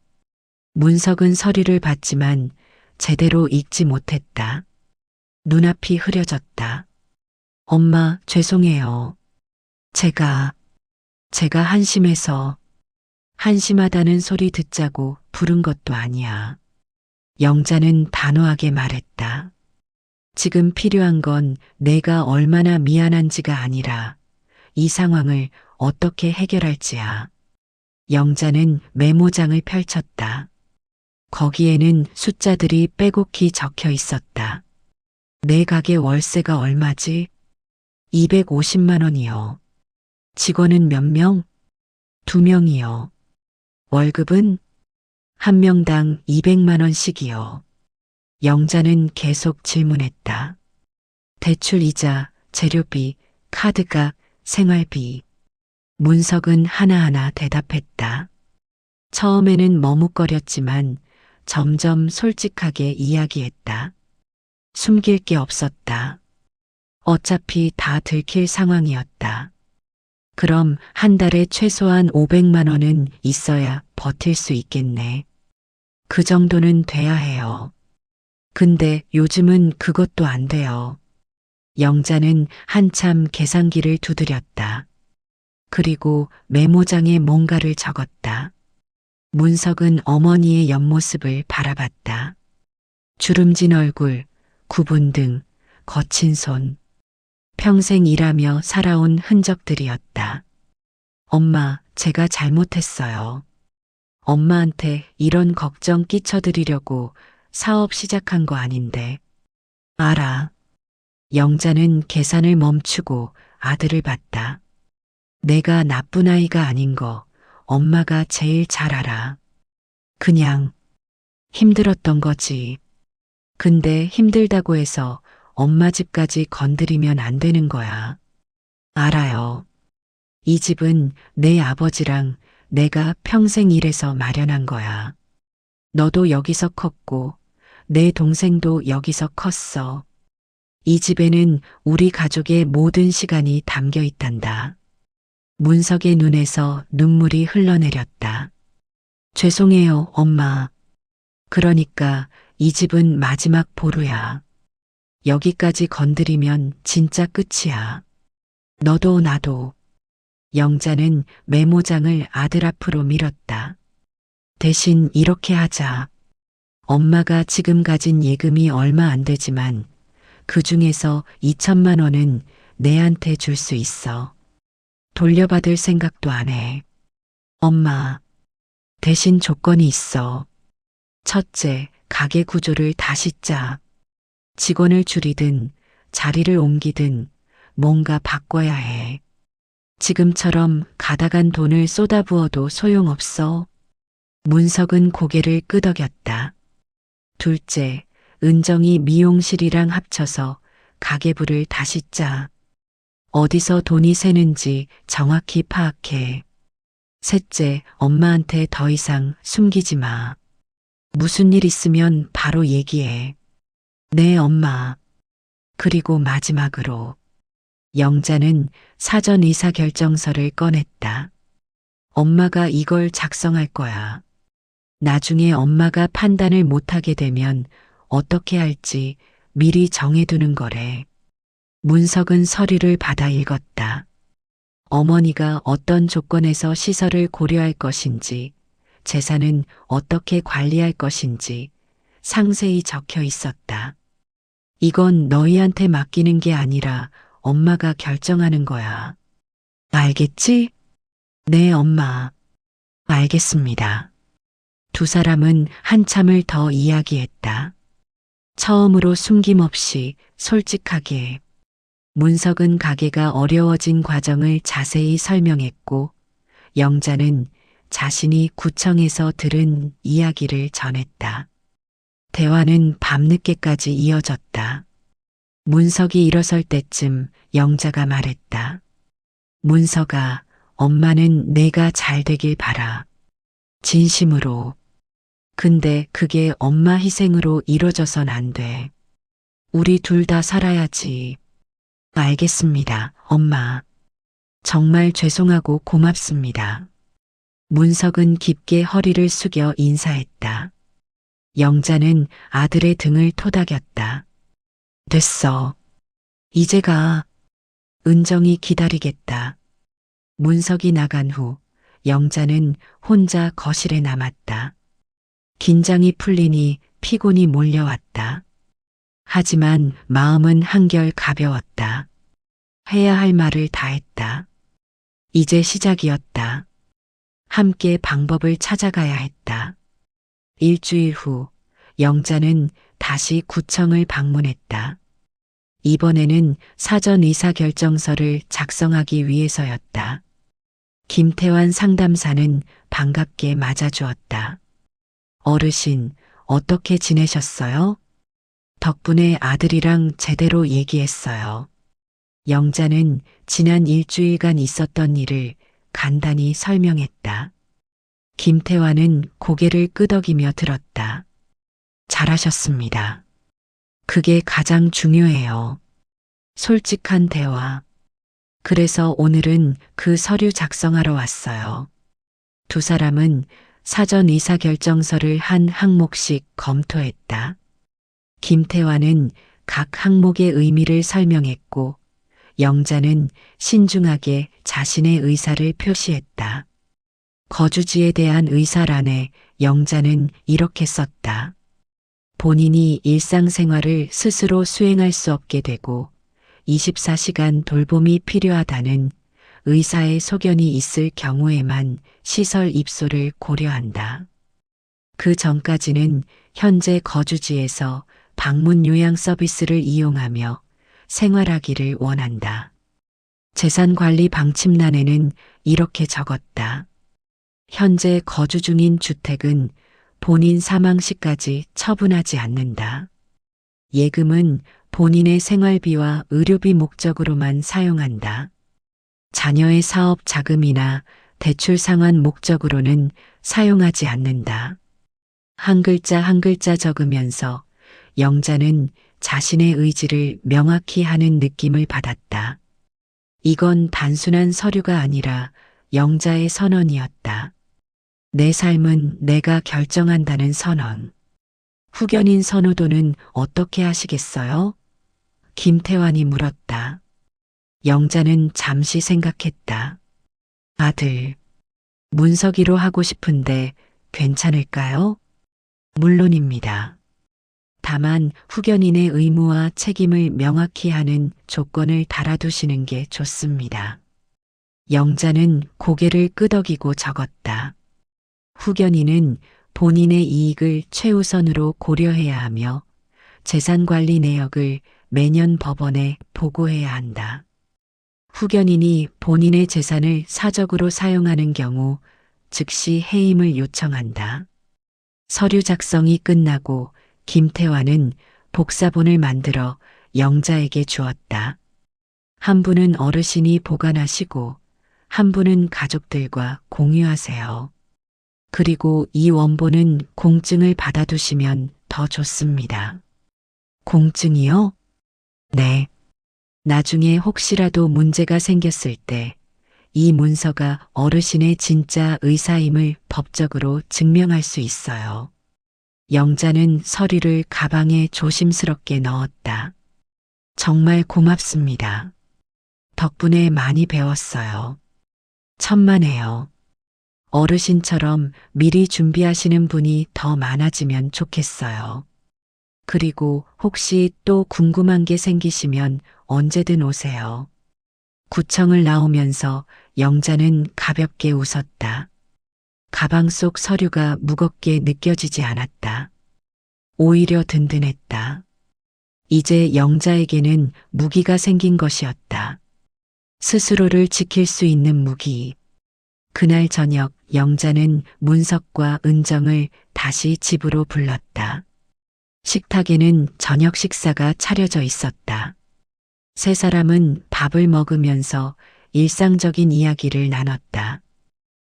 문석은 서류를 봤지만 제대로 읽지 못했다. 눈앞이 흐려졌다. 엄마, 죄송해요. 제가 한심하다는 소리 듣자고 부른 것도 아니야. 영자는 단호하게 말했다. 지금 필요한 건 내가 얼마나 미안한지가 아니라 이 상황을 어떻게 해결할지야. 영자는 메모장을 펼쳤다. 거기에는 숫자들이 빼곡히 적혀 있었다. 내 가게 월세가 얼마지? 250만 원이요. 직원은 몇 명? 2명이요. 월급은? 한 명당 200만 원씩이요. 영자는 계속 질문했다. 대출이자, 재료비, 카드값, 생활비. 문석은 하나하나 대답했다. 처음에는 머뭇거렸지만 점점 솔직하게 이야기했다. 숨길 게 없었다. 어차피 다 들킬 상황이었다. 그럼 한 달에 최소한 500만 원은 있어야 버틸 수 있겠네. 그 정도는 돼야 해요. 근데 요즘은 그것도 안 돼요. 영자는 한참 계산기를 두드렸다. 그리고 메모장에 뭔가를 적었다. 문석은 어머니의 옆모습을 바라봤다. 주름진 얼굴, 구분 등 거친 손. 평생 일하며 살아온 흔적들이었다. 엄마, 제가 잘못했어요. 엄마한테 이런 걱정 끼쳐드리려고 사업 시작한 거 아닌데. 알아. 영자는 계산을 멈추고 아들을 봤다. 내가 나쁜 아이가 아닌 거 엄마가 제일 잘 알아. 그냥 힘들었던 거지. 근데 힘들다고 해서 엄마 집까지 건드리면 안 되는 거야. 알아요. 이 집은 내 아버지랑 내가 평생 일해서 마련한 거야. 너도 여기서 컸고 내 동생도 여기서 컸어. 이 집에는 우리 가족의 모든 시간이 담겨 있단다. 문석의 눈에서 눈물이 흘러내렸다. 죄송해요, 엄마. 그러니까 이 집은 마지막 보루야. 여기까지 건드리면 진짜 끝이야. 너도 나도. 영자는 메모장을 아들 앞으로 밀었다. 대신 이렇게 하자. 엄마가 지금 가진 예금이 얼마 안 되지만 그 중에서 2천만 원은 내한테 줄 수 있어. 돌려받을 생각도 안 해. 엄마, 대신 조건이 있어. 첫째, 가게 구조를 다시 짜. 직원을 줄이든 자리를 옮기든 뭔가 바꿔야 해. 지금처럼 가다간 돈을 쏟아부어도 소용없어. 문석은 고개를 끄덕였다. 둘째, 은정이 미용실이랑 합쳐서 가계부를 다시 짜. 어디서 돈이 새는지 정확히 파악해. 셋째, 엄마한테 더 이상 숨기지 마. 무슨 일 있으면 바로 얘기해. 네, 엄마. 그리고 마지막으로 영자는 사전 의사결정서를 꺼냈다. 엄마가 이걸 작성할 거야. 나중에 엄마가 판단을 못하게 되면 어떻게 할지 미리 정해두는 거래. 문석은 서류를 받아 읽었다. 어머니가 어떤 조건에서 시설을 고려할 것인지, 재산은 어떻게 관리할 것인지 상세히 적혀 있었다. 이건 너희한테 맡기는 게 아니라 엄마가 결정하는 거야. 알겠지? 네, 엄마. 알겠습니다. 두 사람은 한참을 더 이야기했다. 처음으로 숨김없이 솔직하게. 문석은 가게가 어려워진 과정을 자세히 설명했고, 영자는 자신이 구청에서 들은 이야기를 전했다. 대화는 밤늦게까지 이어졌다. 문석이 일어설 때쯤 영자가 말했다. 문석아, 엄마는 내가 잘 되길 바라. 진심으로. 근데 그게 엄마 희생으로 이루어져선 안 돼. 우리 둘 다 살아야지. 알겠습니다, 엄마. 정말 죄송하고 고맙습니다. 문석은 깊게 허리를 숙여 인사했다. 영자는 아들의 등을 토닥였다. 됐어. 이제 가. 은정이 기다리겠다. 문석이 나간 후 영자는 혼자 거실에 남았다. 긴장이 풀리니 피곤이 몰려왔다. 하지만 마음은 한결 가벼웠다. 해야 할 말을 다 했다. 이제 시작이었다. 함께 방법을 찾아가야 했다. 일주일 후 영자는 다시 구청을 방문했다. 이번에는 사전 의사결정서를 작성하기 위해서였다. 김태환 상담사는 반갑게 맞아주었다. 어르신, 어떻게 지내셨어요? 덕분에 아들이랑 제대로 얘기했어요. 영자는 지난 일주일간 있었던 일을 간단히 설명했다. 김태환은 고개를 끄덕이며 들었다. 잘하셨습니다. 그게 가장 중요해요. 솔직한 대화. 그래서 오늘은 그 서류 작성하러 왔어요. 두 사람은 사전 의사결정서를 한 항목씩 검토했다. 김태환은 각 항목의 의미를 설명했고, 영자는 신중하게 자신의 의사를 표시했다. 거주지에 대한 의사란에 영자는 이렇게 썼다. 본인이 일상생활을 스스로 수행할 수 없게 되고 24시간 돌봄이 필요하다는 의사의 소견이 있을 경우에만 시설 입소를 고려한다. 그 전까지는 현재 거주지에서 방문 요양 서비스를 이용하며 생활하기를 원한다. 재산관리 방침란에는 이렇게 적었다. 현재 거주 중인 주택은 본인 사망 시까지 처분하지 않는다. 예금은 본인의 생활비와 의료비 목적으로만 사용한다. 자녀의 사업 자금이나 대출 상환 목적으로는 사용하지 않는다. 한 글자 한 글자 적으면서 영자는 자신의 의지를 명확히 하는 느낌을 받았다. 이건 단순한 서류가 아니라 영자의 선언이었다. 내 삶은 내가 결정한다는 선언. 후견인 선우도는 어떻게 하시겠어요? 김태환이 물었다. 영자는 잠시 생각했다. 아들, 문석이로 하고 싶은데 괜찮을까요? 물론입니다. 다만 후견인의 의무와 책임을 명확히 하는 조건을 달아두시는 게 좋습니다. 영자는 고개를 끄덕이고 적었다. 후견인은 본인의 이익을 최우선으로 고려해야 하며 재산관리 내역을 매년 법원에 보고해야 한다. 후견인이 본인의 재산을 사적으로 사용하는 경우 즉시 해임을 요청한다. 서류 작성이 끝나고 김태환은 복사본을 만들어 영자에게 주었다. 한 분은 어르신이 보관하시고 한 분은 가족들과 공유하세요. 그리고 이 원본은 공증을 받아두시면 더 좋습니다. 공증이요? 네. 나중에 혹시라도 문제가 생겼을 때 이 문서가 어르신의 진짜 의사임을 법적으로 증명할 수 있어요. 영자는 서류를 가방에 조심스럽게 넣었다. 정말 고맙습니다. 덕분에 많이 배웠어요. 천만에요. 어르신처럼 미리 준비하시는 분이 더 많아지면 좋겠어요. 그리고 혹시 또 궁금한 게 생기시면 언제든 오세요. 구청을 나오면서 영자는 가볍게 웃었다. 가방 속 서류가 무겁게 느껴지지 않았다. 오히려 든든했다. 이제 영자에게는 무기가 생긴 것이었다. 스스로를 지킬 수 있는 무기. 그날 저녁 영자는 문석과 은정을 다시 집으로 불렀다. 식탁에는 저녁 식사가 차려져 있었다. 세 사람은 밥을 먹으면서 일상적인 이야기를 나눴다.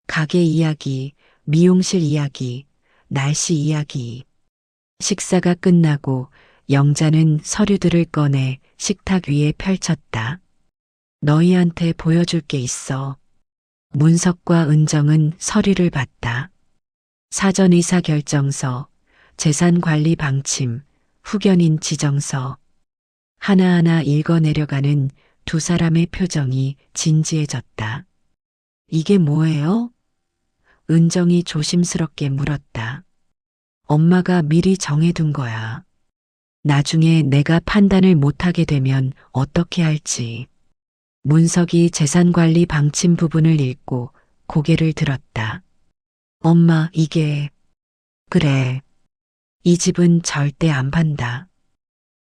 가게 이야기, 미용실 이야기, 날씨 이야기. 식사가 끝나고 영자는 서류들을 꺼내 식탁 위에 펼쳤다. 너희한테 보여줄 게 있어. 문석과 은정은 서류를 봤다. 사전이사 결정서, 재산관리 방침, 후견인 지정서. 하나하나 읽어내려가는 두 사람의 표정이 진지해졌다. 이게 뭐예요? 은정이 조심스럽게 물었다. 엄마가 미리 정해둔 거야. 나중에 내가 판단을 못하게 되면 어떻게 할지. 문석이 재산관리 방침 부분을 읽고 고개를 들었다. 엄마, 이게... 그래. 이 집은 절대 안 판다.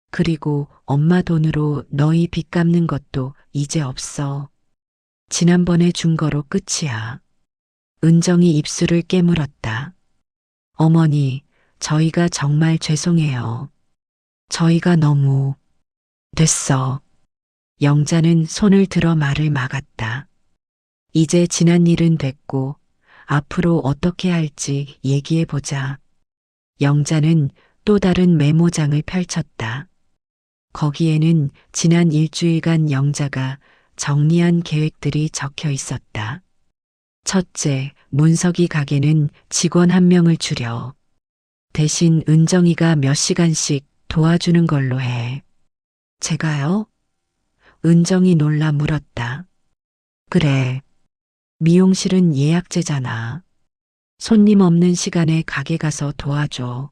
그리고 엄마 돈으로 너희 빚 갚는 것도 이제 없어. 지난번에 준 거로 끝이야. 은정이 입술을 깨물었다. 어머니, 저희가 정말 죄송해요. 저희가 너무... 됐어. 영자는 손을 들어 말을 막았다. 이제 지난 일은 됐고 앞으로 어떻게 할지 얘기해보자. 영자는 또 다른 메모장을 펼쳤다. 거기에는 지난 일주일간 영자가 정리한 계획들이 적혀 있었다. 첫째, 문석이 가게는 직원 한 명을 줄여. 대신 은정이가 몇 시간씩 도와주는 걸로 해. 제가요? 은정이 놀라 물었다. 그래. 미용실은 예약제잖아. 손님 없는 시간에 가게 가서 도와줘.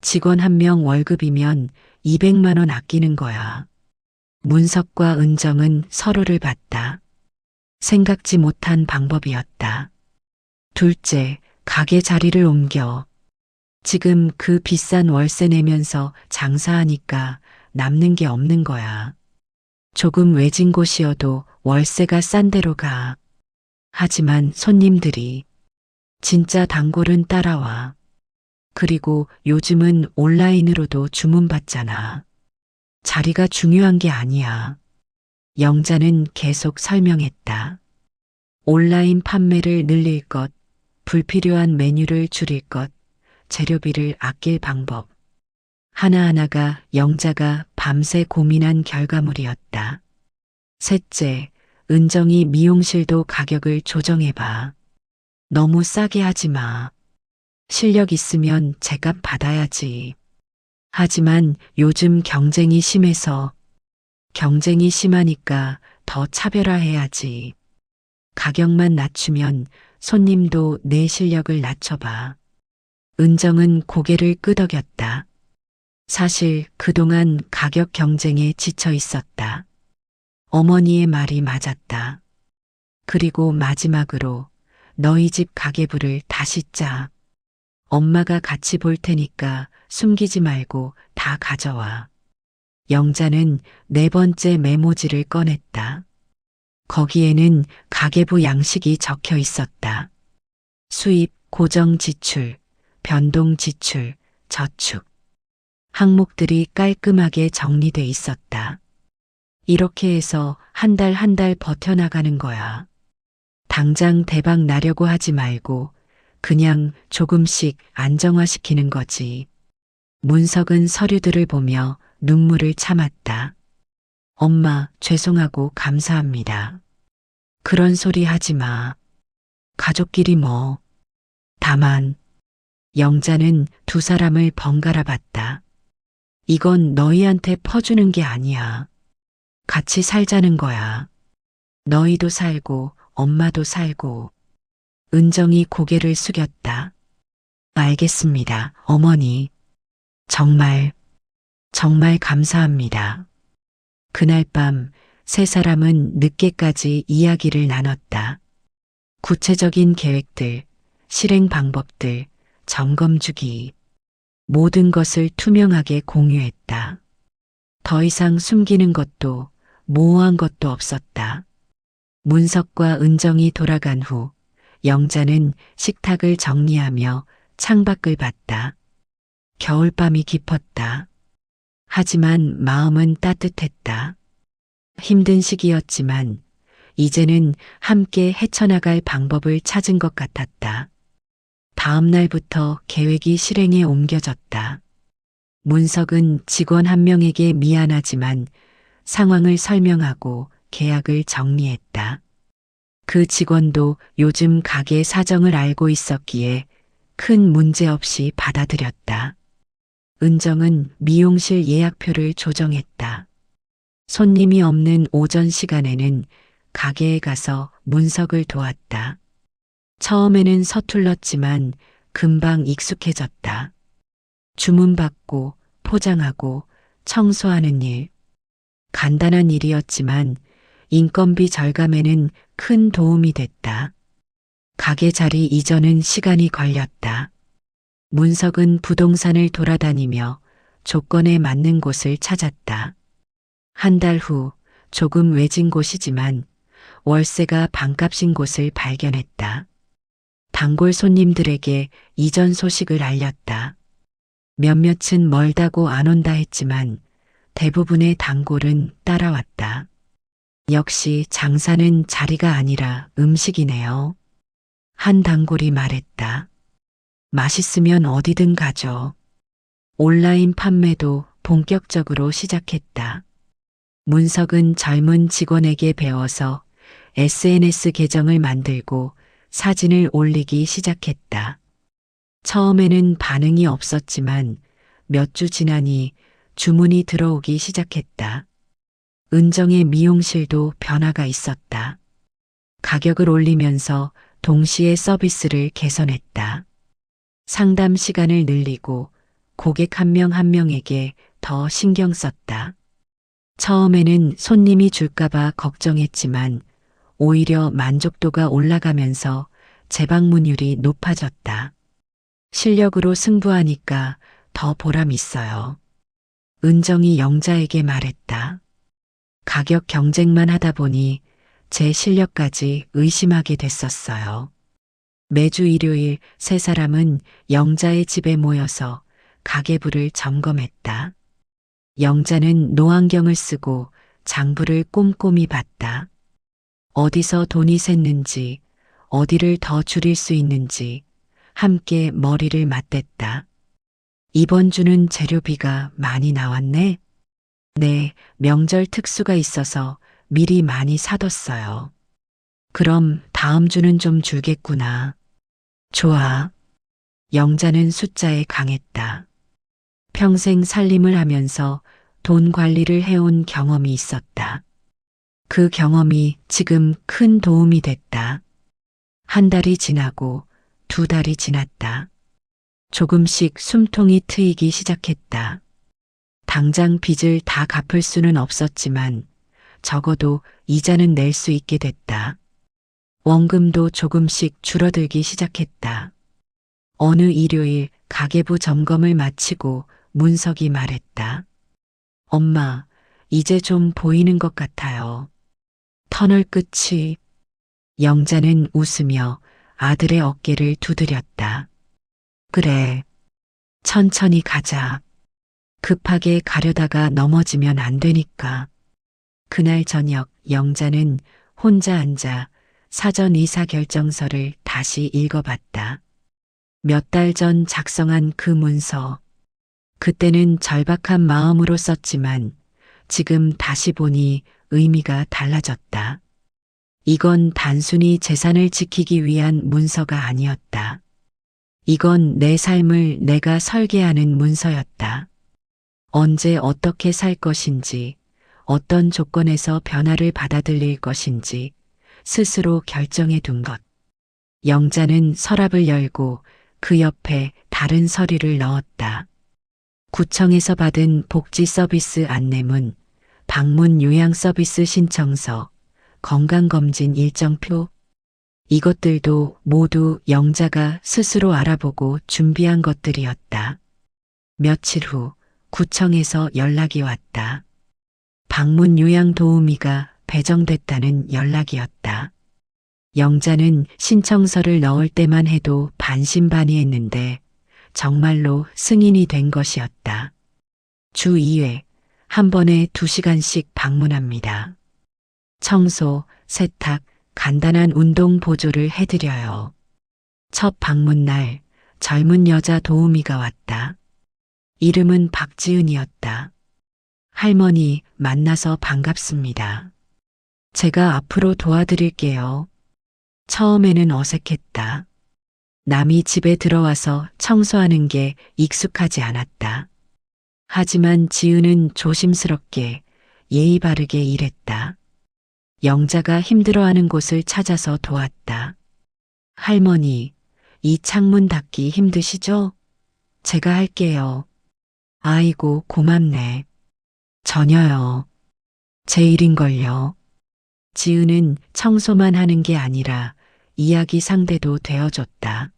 직원 한 명 월급이면 200만 원 아끼는 거야. 문석과 은정은 서로를 봤다. 생각지 못한 방법이었다. 둘째, 가게 자리를 옮겨. 지금 그 비싼 월세 내면서 장사하니까 남는 게 없는 거야. 조금 외진 곳이어도 월세가 싼 데로 가. 하지만 손님들이 진짜 단골은 따라와. 그리고 요즘은 온라인으로도 주문받잖아. 자리가 중요한 게 아니야. 영자는 계속 설명했다. 온라인 판매를 늘릴 것, 불필요한 메뉴를 줄일 것, 재료비를 아낄 방법. 하나하나가 영자가 밤새 고민한 결과물이었다. 셋째, 은정이 미용실도 가격을 조정해봐. 너무 싸게 하지 마. 실력 있으면 제값 받아야지. 하지만 요즘 경쟁이 심해서 경쟁이 심하니까 더 차별화해야지. 가격만 낮추면 손님도 내 실력을 낮춰봐. 은정은 고개를 끄덕였다. 사실 그동안 가격 경쟁에 지쳐 있었다. 어머니의 말이 맞았다. 그리고 마지막으로 너희 집 가계부를 다시 짜. 엄마가 같이 볼 테니까 숨기지 말고 다 가져와. 영자는 네 번째 메모지를 꺼냈다. 거기에는 가계부 양식이 적혀 있었다. 수입, 고정 지출, 변동 지출, 저축. 항목들이 깔끔하게 정리돼 있었다. 이렇게 해서 한 달 한 달 버텨나가는 거야. 당장 대박 나려고 하지 말고 그냥 조금씩 안정화시키는 거지. 문석은 서류들을 보며 눈물을 참았다. 엄마, 죄송하고 감사합니다. 그런 소리 하지 마. 가족끼리 뭐. 다만, 영자는 두 사람을 번갈아 봤다. 이건 너희한테 퍼주는 게 아니야. 같이 살자는 거야. 너희도 살고, 엄마도 살고. 은정이 고개를 숙였다. 알겠습니다, 어머니. 정말 감사합니다. 그날 밤 세 사람은 늦게까지 이야기를 나눴다. 구체적인 계획들, 실행 방법들, 점검 주기. 모든 것을 투명하게 공유했다. 더 이상 숨기는 것도 모호한 것도 없었다. 문석과 은정이 돌아간 후 영자는 식탁을 정리하며 창밖을 봤다. 겨울밤이 깊었다. 하지만 마음은 따뜻했다. 힘든 시기였지만 이제는 함께 헤쳐나갈 방법을 찾은 것 같았다. 다음 날부터 계획이 실행에 옮겨졌다. 문석은 직원 한 명에게 미안하지만 상황을 설명하고 계약을 정리했다. 그 직원도 요즘 가게 사정을 알고 있었기에 큰 문제 없이 받아들였다. 은정은 미용실 예약표를 조정했다. 손님이 없는 오전 시간에는 가게에 가서 문석을 도왔다. 처음에는 서툴렀지만 금방 익숙해졌다. 주문받고 포장하고 청소하는 일. 간단한 일이었지만 인건비 절감에는 큰 도움이 됐다. 가게 자리 이전은 시간이 걸렸다. 문석은 부동산을 돌아다니며 조건에 맞는 곳을 찾았다. 한 달 후 조금 외진 곳이지만 월세가 반값인 곳을 발견했다. 단골 손님들에게 이전 소식을 알렸다. 몇몇은 멀다고 안 온다 했지만 대부분의 단골은 따라왔다. 역시 장사는 자리가 아니라 음식이네요. 한 단골이 말했다. 맛있으면 어디든 가죠. 온라인 판매도 본격적으로 시작했다. 문석은 젊은 직원에게 배워서 SNS 계정을 만들고 사진을 올리기 시작했다. 처음에는 반응이 없었지만 몇 주 지나니 주문이 들어오기 시작했다. 은정의 미용실도 변화가 있었다. 가격을 올리면서 동시에 서비스를 개선했다. 상담 시간을 늘리고 고객 한 명 한 명에게 더 신경 썼다. 처음에는 손님이 줄까봐 걱정했지만 오히려 만족도가 올라가면서 재방문율이 높아졌다. 실력으로 승부하니까 더 보람 있어요. 은정이 영자에게 말했다. 가격 경쟁만 하다 보니 제 실력까지 의심하게 됐었어요. 매주 일요일 세 사람은 영자의 집에 모여서 가계부를 점검했다. 영자는 노안경을 쓰고 장부를 꼼꼼히 봤다. 어디서 돈이 샜는지, 어디를 더 줄일 수 있는지 함께 머리를 맞댔다. 이번 주는 재료비가 많이 나왔네? 네, 명절 특수가 있어서 미리 많이 사뒀어요. 그럼 다음 주는 좀 줄겠구나. 좋아. 영자는 숫자에 강했다. 평생 살림을 하면서 돈 관리를 해온 경험이 있었다. 그 경험이 지금 큰 도움이 됐다. 한 달이 지나고 두 달이 지났다. 조금씩 숨통이 트이기 시작했다. 당장 빚을 다 갚을 수는 없었지만 적어도 이자는 낼 수 있게 됐다. 원금도 조금씩 줄어들기 시작했다. 어느 일요일 가계부 점검을 마치고 문석이 말했다. 엄마, 이제 좀 보이는 것 같아요. 터널 끝이. 영자는 웃으며 아들의 어깨를 두드렸다. 그래. 천천히 가자. 급하게 가려다가 넘어지면 안 되니까. 그날 저녁 영자는 혼자 앉아 사전 의사결정서를 다시 읽어봤다. 몇 달 전 작성한 그 문서. 그때는 절박한 마음으로 썼지만 지금 다시 보니 의미가 달라졌다. 이건 단순히 재산을 지키기 위한 문서가 아니었다. 이건 내 삶을 내가 설계하는 문서였다. 언제 어떻게 살 것인지, 어떤 조건에서 변화를 받아들일 것인지 스스로 결정해 둔 것. 영자는 서랍을 열고 그 옆에 다른 서류를 넣었다. 구청에서 받은 복지 서비스 안내문, 방문 요양 서비스 신청서, 건강검진 일정표. 이것들도 모두 영자가 스스로 알아보고 준비한 것들이었다. 며칠 후 구청에서 연락이 왔다. 방문 요양 도우미가 배정됐다는 연락이었다. 영자는 신청서를 넣을 때만 해도 반신반의했는데 정말로 승인이 된 것이었다. 주 2회, 한 번에 2시간씩 방문합니다. 청소, 세탁, 간단한 운동 보조를 해드려요. 첫 방문 날 젊은 여자 도우미가 왔다. 이름은 박지은이었다. 할머니 만나서 반갑습니다. 제가 앞으로 도와드릴게요. 처음에는 어색했다. 남이 집에 들어와서 청소하는 게 익숙하지 않았다. 하지만 지은은 조심스럽게 예의 바르게 일했다. 영자가 힘들어하는 곳을 찾아서 도왔다. 할머니, 이 창문 닫기 힘드시죠? 제가 할게요. 아이고, 고맙네. 전혀요. 제 일인걸요. 지은은 청소만 하는 게 아니라 이야기 상대도 되어줬다.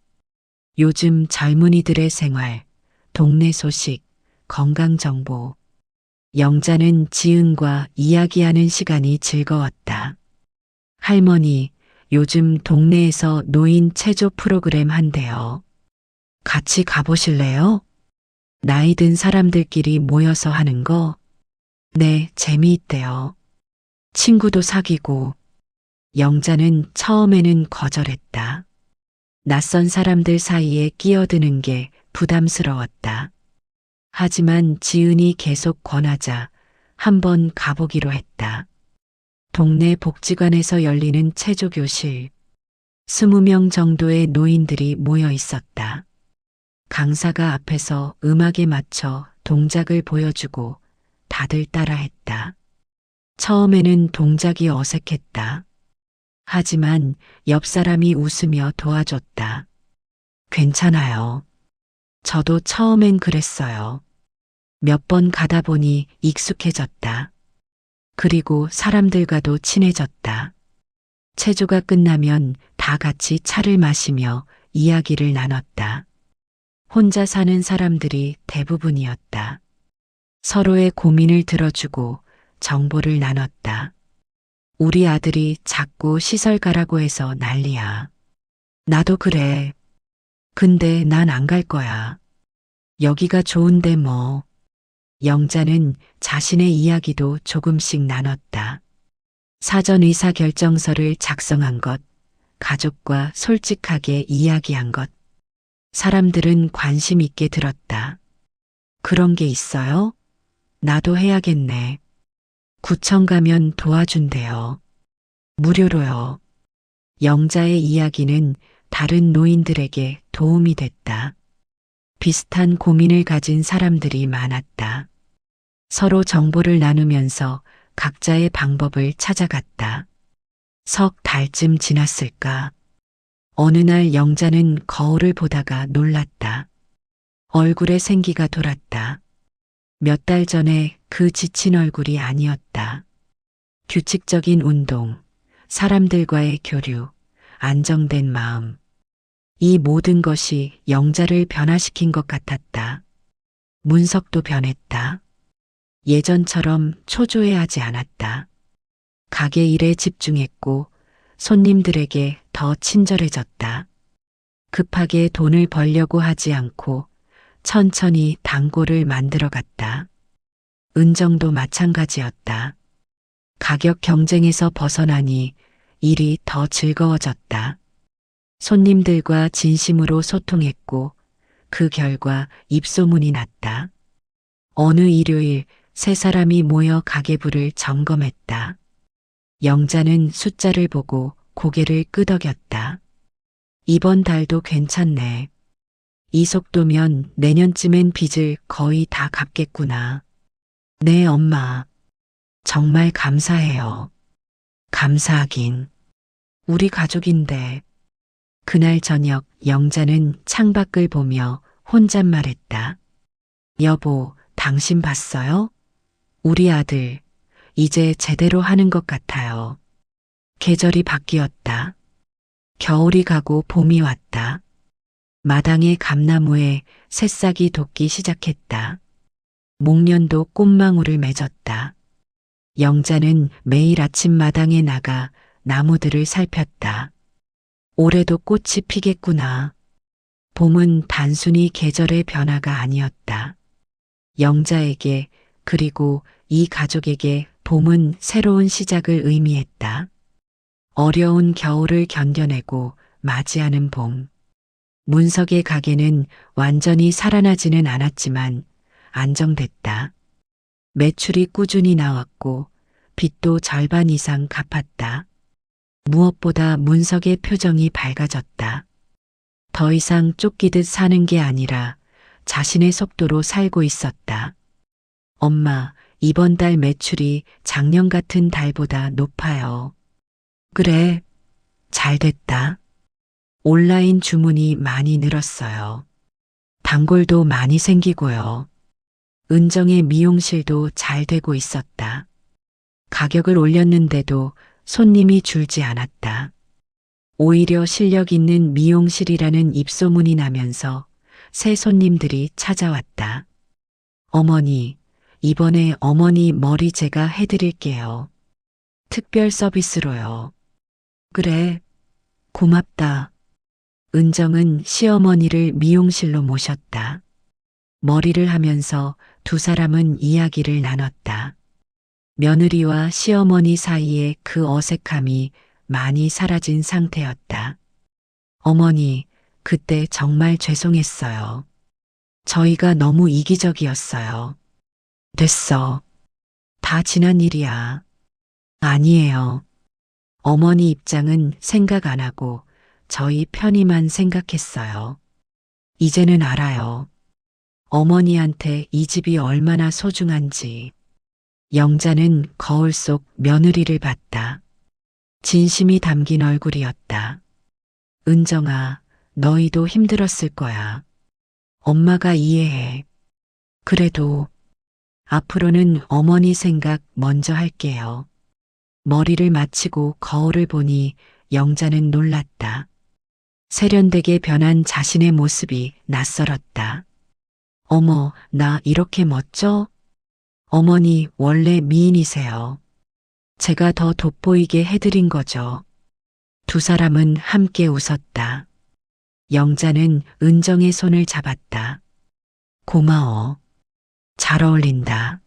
요즘 젊은이들의 생활, 동네 소식, 건강 정보. 영자는 지은과 이야기하는 시간이 즐거웠다. 할머니, 요즘 동네에서 노인 체조 프로그램 한대요. 같이 가보실래요? 나이 든 사람들끼리 모여서 하는 거? 네, 재미있대요. 친구도 사귀고. 영자는 처음에는 거절했다. 낯선 사람들 사이에 끼어드는 게 부담스러웠다. 하지만 지은이 계속 권하자 한번 가보기로 했다. 동네 복지관에서 열리는 체조교실. 20명 정도의 노인들이 모여 있었다. 강사가 앞에서 음악에 맞춰 동작을 보여주고 다들 따라했다. 처음에는 동작이 어색했다. 하지만 옆 사람이 웃으며 도와줬다. 괜찮아요. 저도 처음엔 그랬어요. 몇 번 가다 보니 익숙해졌다. 그리고 사람들과도 친해졌다. 체조가 끝나면 다 같이 차를 마시며 이야기를 나눴다. 혼자 사는 사람들이 대부분이었다. 서로의 고민을 들어주고 정보를 나눴다. 우리 아들이 자꾸 시설 가라고 해서 난리야. 나도 그래. 근데 난 안 갈 거야. 여기가 좋은데 뭐. 영자는 자신의 이야기도 조금씩 나눴다. 사전 의사결정서를 작성한 것, 가족과 솔직하게 이야기한 것. 사람들은 관심 있게 들었다. 그런 게 있어요? 나도 해야겠네. 구청 가면 도와준대요. 무료로요. 영자의 이야기는 다른 노인들에게 도움이 됐다. 비슷한 고민을 가진 사람들이 많았다. 서로 정보를 나누면서 각자의 방법을 찾아갔다. 석 달쯤 지났을까? 어느 날 영자는 거울을 보다가 놀랐다. 얼굴에 생기가 돌았다. 몇 달 전에 그 지친 얼굴이 아니었다. 규칙적인 운동, 사람들과의 교류, 안정된 마음. 이 모든 것이 영자를 변화시킨 것 같았다. 문석도 변했다. 예전처럼 초조해하지 않았다. 가게 일에 집중했고 손님들에게 더 친절해졌다. 급하게 돈을 벌려고 하지 않고 천천히 단골을 만들어갔다. 은정도 마찬가지였다. 가격 경쟁에서 벗어나니 일이 더 즐거워졌다. 손님들과 진심으로 소통했고 그 결과 입소문이 났다. 어느 일요일 세 사람이 모여 가계부를 점검했다. 영자는 숫자를 보고 고개를 끄덕였다. 이번 달도 괜찮네. 이 속도면 내년쯤엔 빚을 거의 다 갚겠구나. 네, 엄마. 정말 감사해요. 감사하긴. 우리 가족인데. 그날 저녁 영자는 창밖을 보며 혼잣말했다. 여보, 당신 봤어요? 우리 아들, 이제 제대로 하는 것 같아요. 계절이 바뀌었다. 겨울이 가고 봄이 왔다. 마당의 감나무에 새싹이 돋기 시작했다. 목련도 꽃망울을 맺었다. 영자는 매일 아침 마당에 나가 나무들을 살폈다. 올해도 꽃이 피겠구나. 봄은 단순히 계절의 변화가 아니었다. 영자에게 그리고 이 가족에게 봄은 새로운 시작을 의미했다. 어려운 겨울을 견뎌내고 맞이하는 봄. 문석의 가게는 완전히 살아나지는 않았지만 안정됐다. 매출이 꾸준히 나왔고 빚도 절반 이상 갚았다. 무엇보다 문석의 표정이 밝아졌다. 더 이상 쫓기듯 사는 게 아니라 자신의 속도로 살고 있었다. 엄마, 이번 달 매출이 작년 같은 달보다 높아요. 그래, 잘 됐다. 온라인 주문이 많이 늘었어요. 단골도 많이 생기고요. 은정의 미용실도 잘 되고 있었다. 가격을 올렸는데도 손님이 줄지 않았다. 오히려 실력 있는 미용실이라는 입소문이 나면서 새 손님들이 찾아왔다. 어머니, 이번에 어머니 머리 제가 해드릴게요. 특별 서비스로요. 그래, 고맙다. 은정은 시어머니를 미용실로 모셨다. 머리를 하면서 두 사람은 이야기를 나눴다. 며느리와 시어머니 사이의 그 어색함이 많이 사라진 상태였다. 어머니, 그때 정말 죄송했어요. 저희가 너무 이기적이었어요. 됐어. 다 지난 일이야. 아니에요. 어머니 입장은 생각 안 하고 저희 편의만 생각했어요. 이제는 알아요. 어머니한테 이 집이 얼마나 소중한지. 영자는 거울 속 며느리를 봤다. 진심이 담긴 얼굴이었다. 은정아, 너희도 힘들었을 거야. 엄마가 이해해. 그래도 앞으로는 어머니 생각 먼저 할게요. 머리를 마치고 거울을 보니 영자는 놀랐다. 세련되게 변한 자신의 모습이 낯설었다. 어머, 나 이렇게 멋져? 어머니 원래 미인이세요. 제가 더 돋보이게 해드린 거죠. 두 사람은 함께 웃었다. 영자는 은정의 손을 잡았다. 고마워. 잘 어울린다.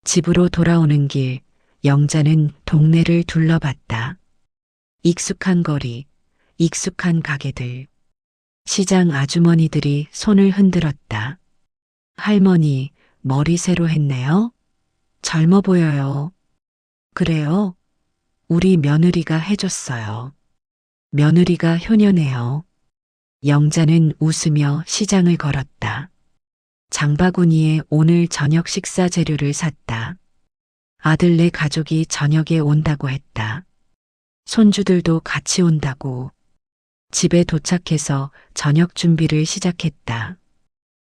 집으로 돌아오는 길, 영자는 동네를 둘러봤다. 익숙한 거리, 익숙한 가게들. 시장 아주머니들이 손을 흔들었다. 할머니, 머리 새로 했네요? 젊어 보여요. 그래요? 우리 며느리가 해줬어요. 며느리가 효녀네요. 영자는 웃으며 시장을 걸었다. 장바구니에 오늘 저녁 식사 재료를 샀다. 아들네 가족이 저녁에 온다고 했다. 손주들도 같이 온다고. 집에 도착해서 저녁 준비를 시작했다.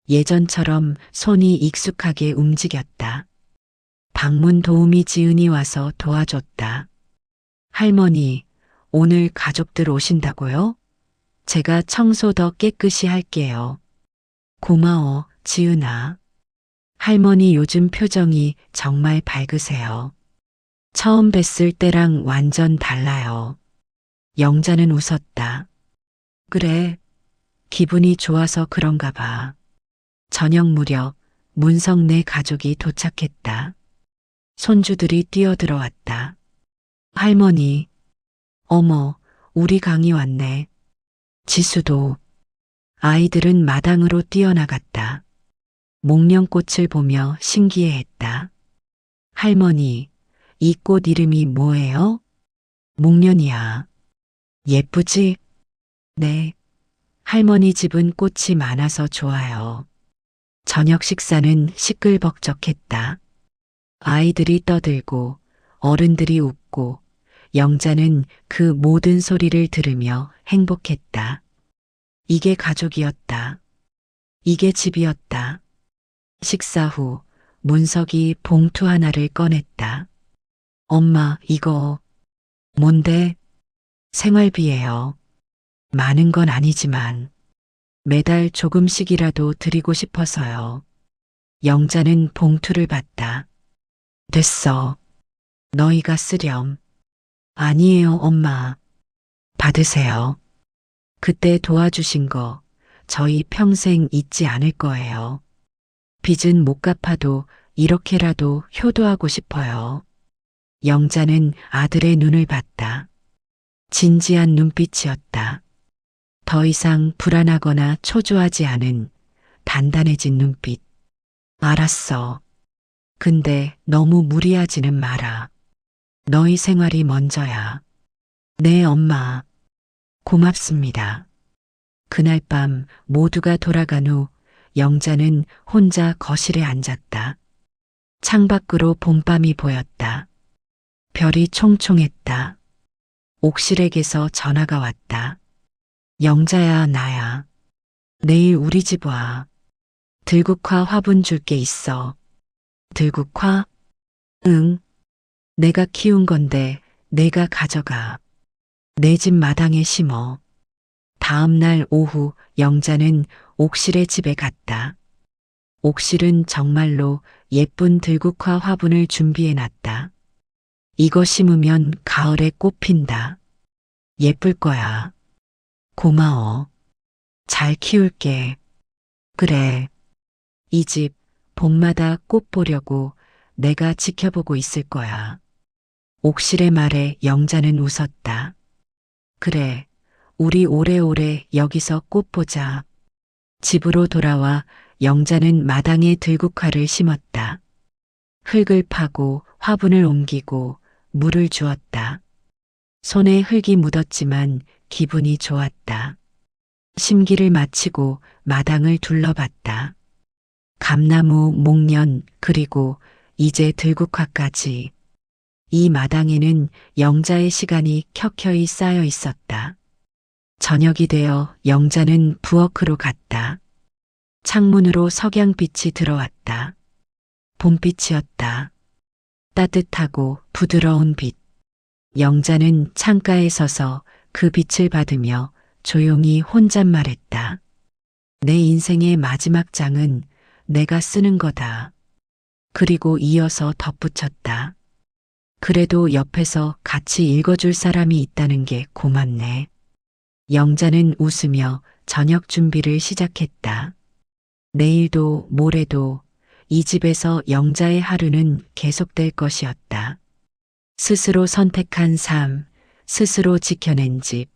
예전처럼 손이 익숙하게 움직였다. 방문 도우미 지은이 와서 도와줬다. 할머니, 오늘 가족들 오신다고요? 제가 청소 더 깨끗이 할게요. 고마워, 지은아. 할머니 요즘 표정이 정말 밝으세요. 처음 뵀을 때랑 완전 달라요. 영자는 웃었다. 그래, 기분이 좋아서 그런가 봐. 저녁 무렵 문성네 가족이 도착했다. 손주들이 뛰어들어왔다. 할머니, 어머, 우리 강이 왔네. 지수도. 아이들은 마당으로 뛰어나갔다. 목련꽃을 보며 신기해했다. 할머니, 이 꽃 이름이 뭐예요? 목련이야. 예쁘지? 네. 할머니 집은 꽃이 많아서 좋아요. 저녁 식사는 시끌벅적했다. 아이들이 떠들고 어른들이 웃고 영자는 그 모든 소리를 들으며 행복했다. 이게 가족이었다. 이게 집이었다. 식사 후 문석이 봉투 하나를 꺼냈다. 엄마, 이거 뭔데? 생활비예요. 많은 건 아니지만 매달 조금씩이라도 드리고 싶어서요. 영자는 봉투를 받다. 됐어. 너희가 쓰렴. 아니에요, 엄마. 받으세요. 그때 도와주신 거 저희 평생 잊지 않을 거예요. 빚은 못 갚아도 이렇게라도 효도하고 싶어요. 영자는 아들의 눈을 봤다. 진지한 눈빛이었다. 더 이상 불안하거나 초조하지 않은 단단해진 눈빛. 알았어. 근데 너무 무리하지는 마라. 너희 생활이 먼저야. 네, 엄마. 고맙습니다. 그날 밤 모두가 돌아간 후 영자는 혼자 거실에 앉았다. 창밖으로 봄밤이 보였다. 별이 총총했다. 옥실에게서 전화가 왔다. 영자야, 나야. 내일 우리 집 와. 들국화 화분 줄 게 있어. 들국화? 응. 내가 키운 건데 내가 가져가. 내 집 마당에 심어. 다음 날 오후 영자는 옥실의 집에 갔다. 옥실은 정말로 예쁜 들국화 화분을 준비해 놨다. 이거 심으면 가을에 꽃 핀다. 예쁠 거야. 고마워. 잘 키울게. 그래. 이 집 봄마다 꽃 보려고 내가 지켜보고 있을 거야. 옥실의 말에 영자는 웃었다. 그래. 우리 오래오래 여기서 꽃 보자. 집으로 돌아와 영자는 마당에 들국화를 심었다. 흙을 파고 화분을 옮기고 물을 주었다. 손에 흙이 묻었지만 기분이 좋았다. 심기를 마치고 마당을 둘러봤다. 감나무, 목련, 그리고 이제 들국화까지. 이 마당에는 영자의 시간이 켜켜이 쌓여 있었다. 저녁이 되어 영자는 부엌으로 갔다. 창문으로 석양빛이 들어왔다. 봄빛이었다. 따뜻하고 부드러운 빛. 영자는 창가에 서서 그 빛을 받으며 조용히 혼잣말했다. 내 인생의 마지막 장은 내가 쓰는 거다. 그리고 이어서 덧붙였다. 그래도 옆에서 같이 읽어줄 사람이 있다는 게 고맙네. 영자는 웃으며 저녁 준비를 시작했다. 내일도 모레도 이 집에서 영자의 하루는 계속될 것이었다. 스스로 선택한 삶, 스스로 지켜낸 집,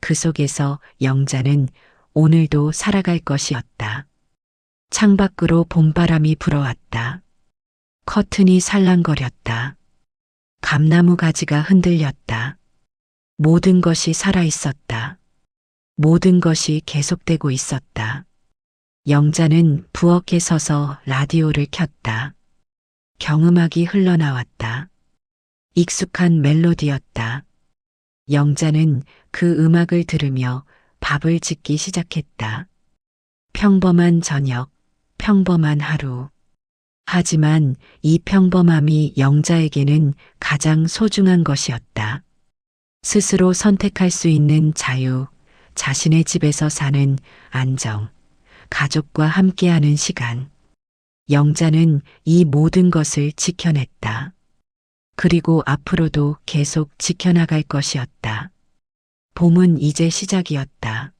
그 속에서 영자는 오늘도 살아갈 것이었다. 창밖으로 봄바람이 불어왔다. 커튼이 살랑거렸다. 감나무 가지가 흔들렸다. 모든 것이 살아있었다. 모든 것이 계속되고 있었다. 영자는 부엌에 서서 라디오를 켰다. 경음악이 흘러나왔다. 익숙한 멜로디였다. 영자는 그 음악을 들으며 밥을 짓기 시작했다. 평범한 저녁, 평범한 하루. 하지만 이 평범함이 영자에게는 가장 소중한 것이었다. 스스로 선택할 수 있는 자유, 자신의 집에서 사는 안정, 가족과 함께하는 시간. 영자는 이 모든 것을 지켜냈다. 그리고 앞으로도 계속 지켜나갈 것이었다. 봄은 이제 시작이었다.